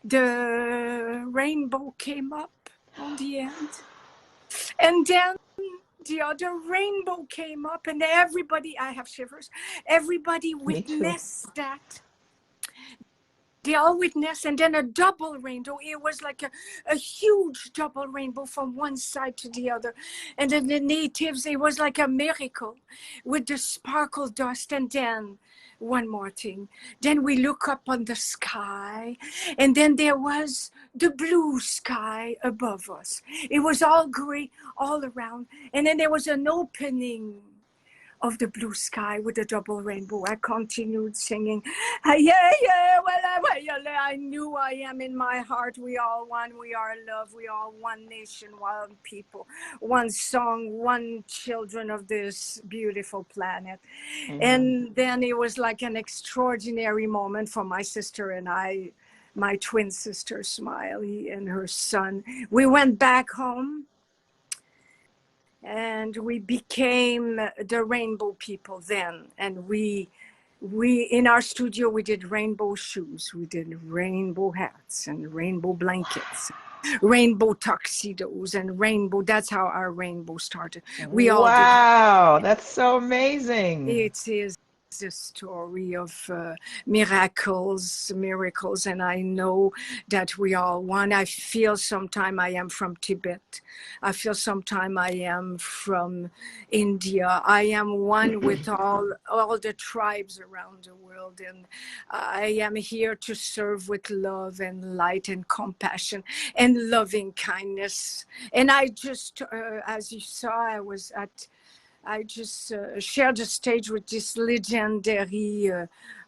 The rainbow came up on the end. And then the other rainbow came up, and everybody, I have shivers, everybody witnessed that. They all witnessed, and then a double rainbow. It was like a huge double rainbow from one side to the other. And then the natives, it was like a miracle with the sparkle dust. And then one more thing. Then we look up on the sky, and then there was the blue sky above us. It was all gray all around. And then there was an opening of the blue sky with a double rainbow. I continued singing. Yeah, yeah, well, I knew I am in my heart. We all one. We are love. We are one nation, one people, one song, one children of this beautiful planet. Amen. And then it was like an extraordinary moment for my sister and I, my twin sister, Smiley, and her son. We went back home. And we became the rainbow people then. And we in our studio, we did rainbow shoes. We did rainbow hats and rainbow blankets, rainbow tuxedos and rainbow. That's how our rainbow started. We all did. Wow, that's so amazing. It is the story of miracles, and I know that we are one. I feel sometime I am from Tibet. I feel sometime I am from India. I am one with all the tribes around the world, and I am here to serve with love and light and compassion and loving kindness. And I just, as you saw, I just shared the stage with this legendary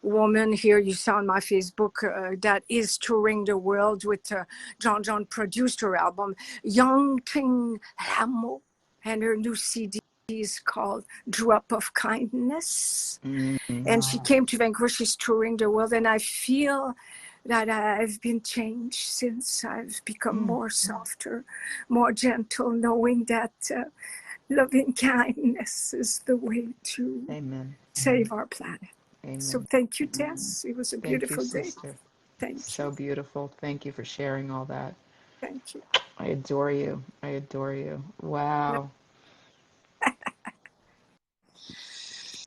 woman here you saw on my Facebook that is touring the world with John produced her album, Young King Lamo, and her new CD is called Drop of Kindness. Mm-hmm. And she came to Vancouver, she's touring the world, and I feel that I've been changed since I've become more softer, more gentle, knowing that loving kindness is the way to save our planet. Amen. So thank you, Tess. It was a beautiful day. Sister. Thank you. So beautiful. Thank you for sharing all that. Thank you. I adore you. I adore you. Wow.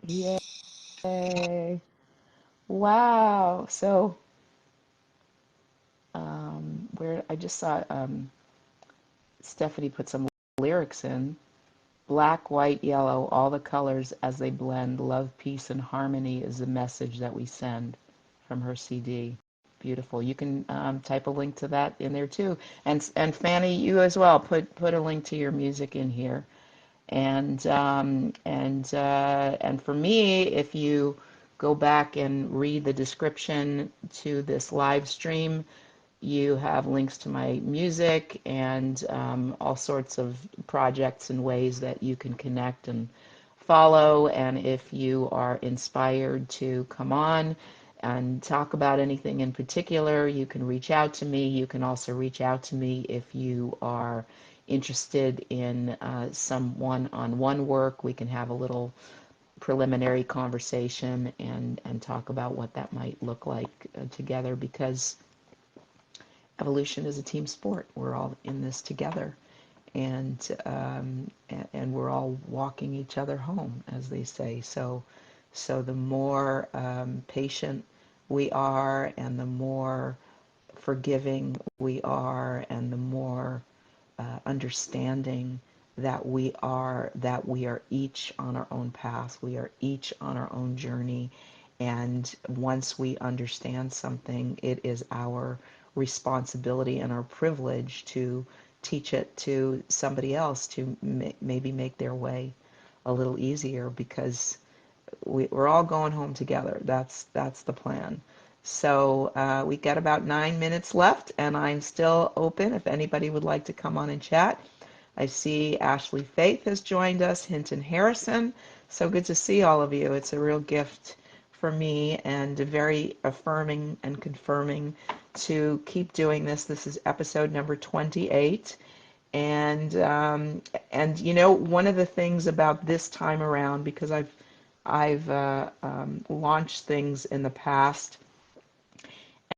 Yay. Wow. So, where I just saw Stephanie put some lyrics in. Black, white, yellow, all the colors as they blend. Love, peace, and harmony is the message that we send from her CD. Beautiful. You can type a link to that in there too. And Fanny, you as well. Put a link to your music in here. And for me, if you go back and read the description to this live stream, you have links to my music and all sorts of projects and ways that you can connect and follow. And if you are inspired to come on and talk about anything in particular, you can reach out to me. You can also reach out to me if you are interested in some one-on-one work. We can have a little preliminary conversation and talk about what that might look like together, because evolution is a team sport. We're all in this together, and we're all walking each other home, as they say. So the more patient we are, and the more forgiving we are, and the more understanding that we are each on our own path, we are each on our own journey, and once we understand something, it is our responsibility and our privilege to teach it to somebody else to maybe make their way a little easier, because we're all going home together. That's the plan. So we got about 9 minutes left, and I'm still open if anybody would like to come on and chat. I see Ashley Faith has joined us, Hinton Harrison. So good to see all of you. It's a real gift for me, and very affirming and confirming to keep doing this. This is episode number 28. And you know, one of the things about this time around, because I've launched things in the past,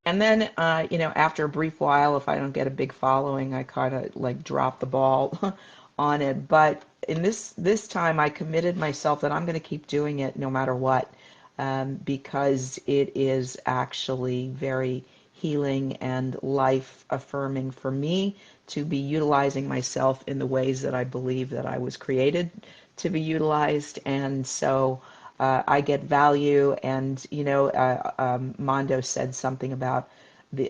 and then you know, after a brief while, if I don't get a big following, I kind of like drop the ball on it. But in this time, I committed myself that I'm going to keep doing it no matter what, because it is actually very healing and life affirming for me to be utilizing myself in the ways that I believe that I was created to be utilized. And so I get value. And you know, Mondo said something about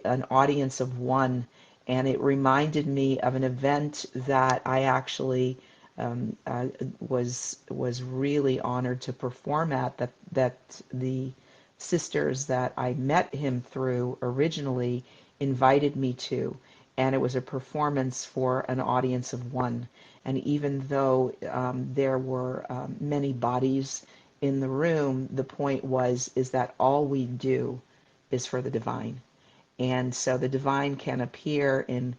an audience of one, and it reminded me of an event that I actually was really honored to perform at, that the sisters that I met him through originally invited me to, and it was a performance for an audience of one. And even though there were many bodies in the room, the point is that all we do is for the divine. And so the divine can appear in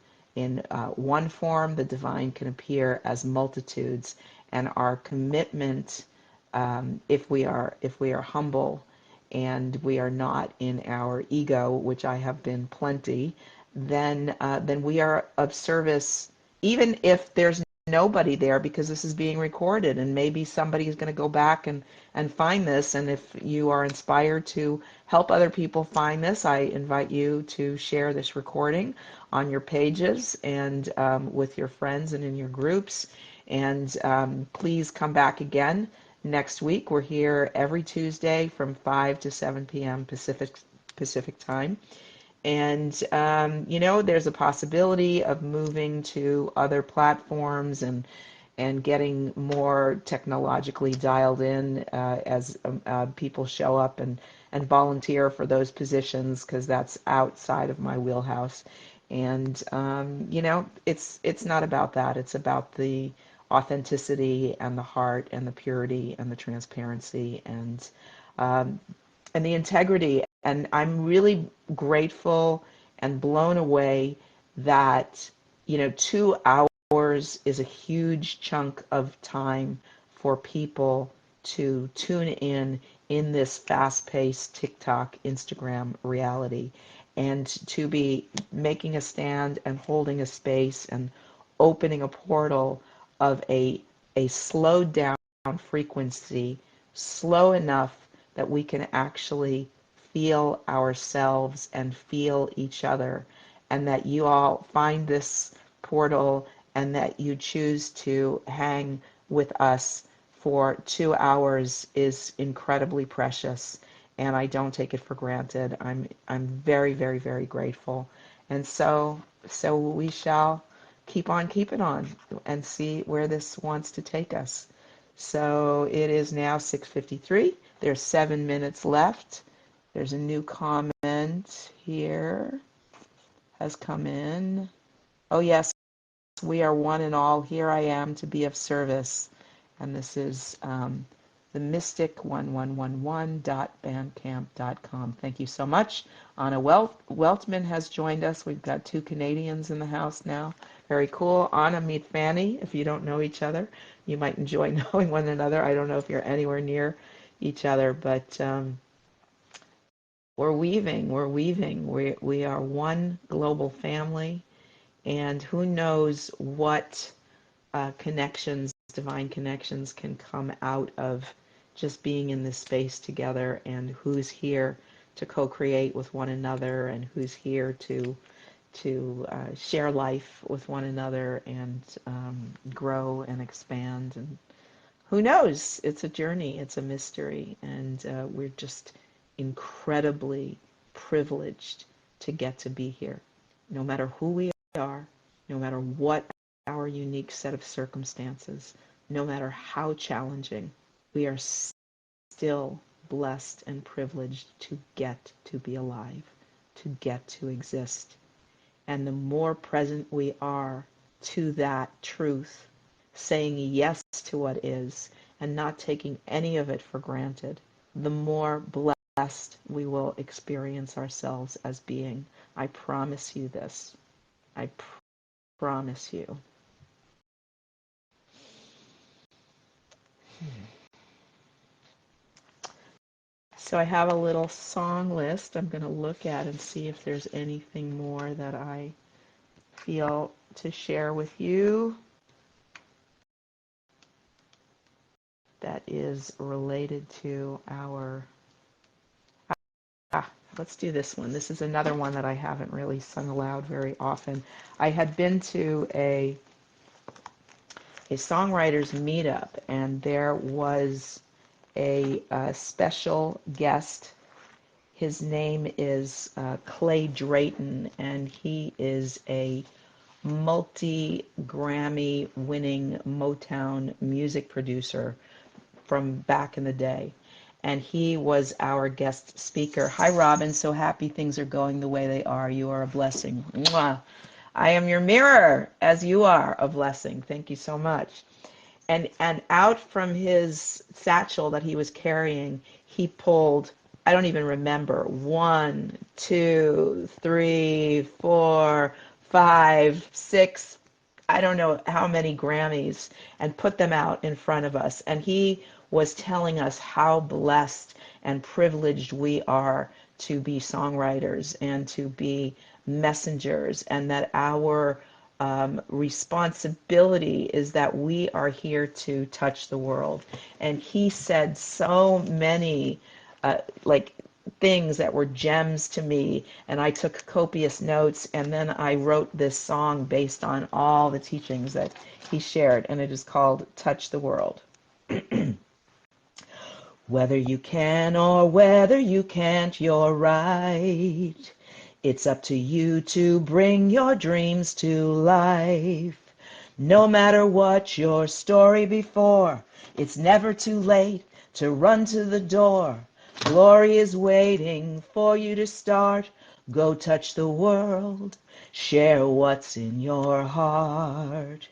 one form. The divine can appear as multitudes. And our commitment, if we are humble, and we are not in our ego, which I have been plenty, then we are of service, even if there's nobody there, because this is being recorded, and maybe somebody is going to go back and find this. And if you are inspired to help other people find this, I invite you to share this recording on your pages and with your friends and in your groups. And please come back again next week. We're here every Tuesday from 5 to 7 p.m. Pacific time. And, you know, there's a possibility of moving to other platforms and getting more technologically dialed in as people show up and volunteer for those positions, because that's outside of my wheelhouse. And, you know, it's not about that. It's about the authenticity and the heart and the purity and the transparency and the integrity. And I'm really grateful and blown away that, you know, 2 hours is a huge chunk of time for people to tune in this fast-paced TikTok, Instagram reality, and to be making a stand and holding a space and opening a portal of a slowed down frequency, slow enough that we can actually feel ourselves and feel each other, and that you all find this portal and that you choose to hang with us for 2 hours is incredibly precious, and I don't take it for granted. I'm very, very, very grateful. And so we shall keep on keeping on and see where this wants to take us. So it is now 6:53. There's 7 minutes left. There's a new comment here has come in. Oh yes, we are one and all. Here I am to be of service. And this is themystic1111.bandcamp.com. Thank you so much. Anna Weltman has joined us. We've got 2 Canadians in the house now. Very cool. Anna, meet Fanny. If you don't know each other, you might enjoy knowing one another. I don't know if you're anywhere near each other, but we're weaving. We are one global family, and who knows what connections, divine connections, can come out of just being in this space together, and who's here to co-create with one another, and who's here to share life with one another, and grow and expand. And who knows? It's a journey. It's a mystery, and we're just incredibly privileged to get to be here. No matter who we are, no matter what our unique set of circumstances, no matter how challenging, we are still blessed and privileged to get to be alive, to get to exist. And the more present we are to that truth, saying yes to what is and not taking any of it for granted, the more blessed we will experience ourselves as being. I promise you this. I promise you. So I have a little song list I'm going to look at and see if there's anything more that I feel to share with you that is related to our... let's do this one. This is another one that I haven't really sung aloud very often. I had been to a songwriters meetup, and there was a special guest. His name is Clay Drayton, and he is a multi-Grammy winning Motown music producer from back in the day. And he was our guest speaker. Hi, Robin. So happy things are going the way they are. You are a blessing. Mwah. I am your mirror, as you are a blessing. Thank you so much. And out from his satchel that he was carrying, he pulled, I don't even remember, 1, 2, 3, 4, 5, 6, I don't know how many Grammys, and put them out in front of us. And he was telling us how blessed and privileged we are to be songwriters and to be messengers, and that our responsibility is that we are here to touch the world. And he said so many things that were gems to me, and I took copious notes, and then I wrote this song based on all the teachings that he shared, and it is called Touch the World. Whether you can or whether you can't, you're right. It's up to you to bring your dreams to life. No matter what your story before, it's never too late to run to the door. Glory is waiting for you to start. Go touch the world. Share what's in your heart.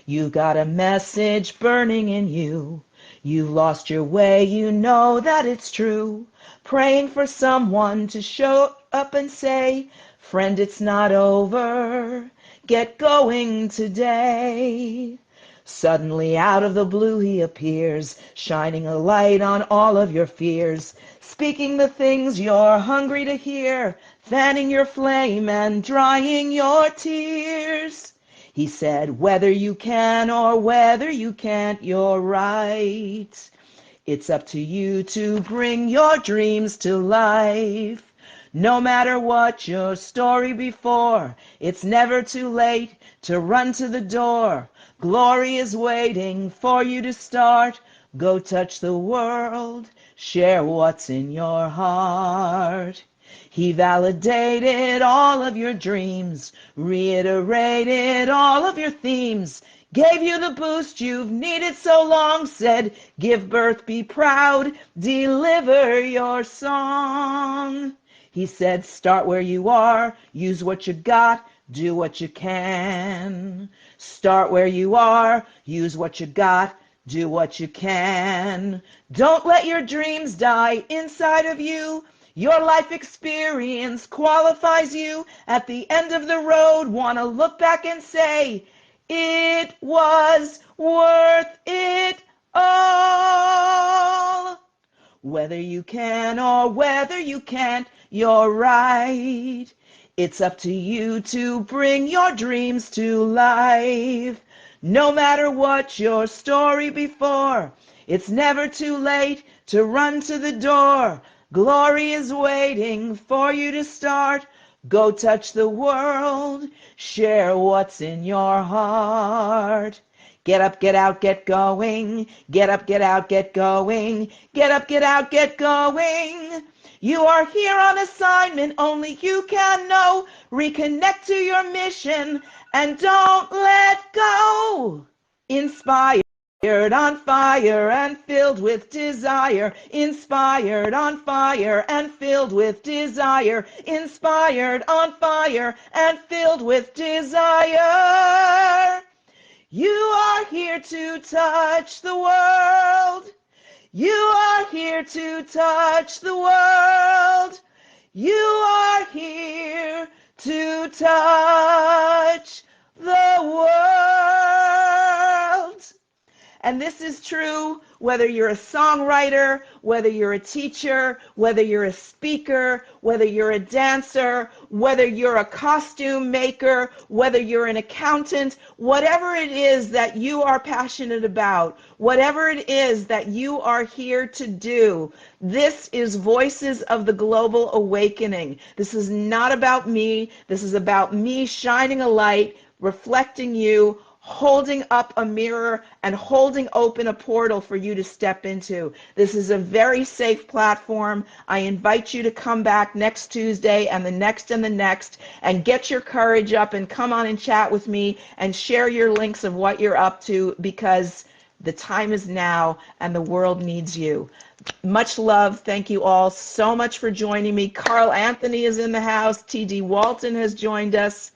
You got a message burning in you. You've lost your way, you know that it's true. Praying for someone to show up and say, friend, it's not over. Get going today. Suddenly out of the blue he appears, shining a light on all of your fears, speaking the things you're hungry to hear, fanning your flame and drying your tears. He said, whether you can or whether you can't, you're right. It's up to you to bring your dreams to life. No matter what your story before, it's never too late to run to the door. Glory is waiting for you to start. Go touch the world. Share what's in your heart. He validated all of your dreams, reiterated all of your themes, gave you the boost you've needed so long, said, give birth, be proud, deliver your song. He said, start where you are, use what you got, do what you can. Start where you are, use what you got, Do what you can. Don't let your dreams die inside of you. Your life experience qualifies you. At the end of the road, want to look back and say, it was worth it all. Whether you can or whether you can't, you're right. It's up to you to bring your dreams to life. No matter what your story before, it's never too late to run to the door. Glory is waiting for you to start. Go touch the world, share what's in your heart. Get up, get out, get going. Get up, get out, get going. Get up, get out, get going. You are here on assignment, only you can know. Reconnect to your mission and don't let go. Inspired, on fire and filled with desire. Inspired, on fire and filled with desire. Inspired, on fire and filled with desire. You are here to touch the world. You are here to touch the world. You are here to touch the world. And this is true whether you're a songwriter, whether you're a teacher, whether you're a speaker, whether you're a dancer, whether you're a costume maker, whether you're an accountant, whatever it is that you are passionate about, whatever it is that you are here to do. This is Voices of the Global Awakening. This is not about me. This is about me shining a light, reflecting you, holding up a mirror and holding open a portal for you to step into. This is a very safe platform. I invite you to come back next Tuesday and the next and get your courage up and come on and chat with me and share your links of what you're up to, because the time is now and the world needs you. Much love. Thank you all so much for joining me. Carl Anthony is in the house. T.D. Walton has joined us.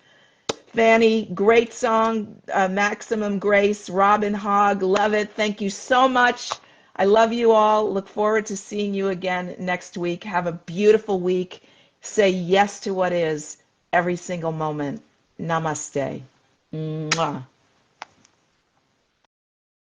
Fanny, great song, Maximum Grace. Robin Hogg, love it. Thank you so much. I love you all. Look forward to seeing you again next week. Have a beautiful week. Say yes to what is every single moment. Namaste. Mwah.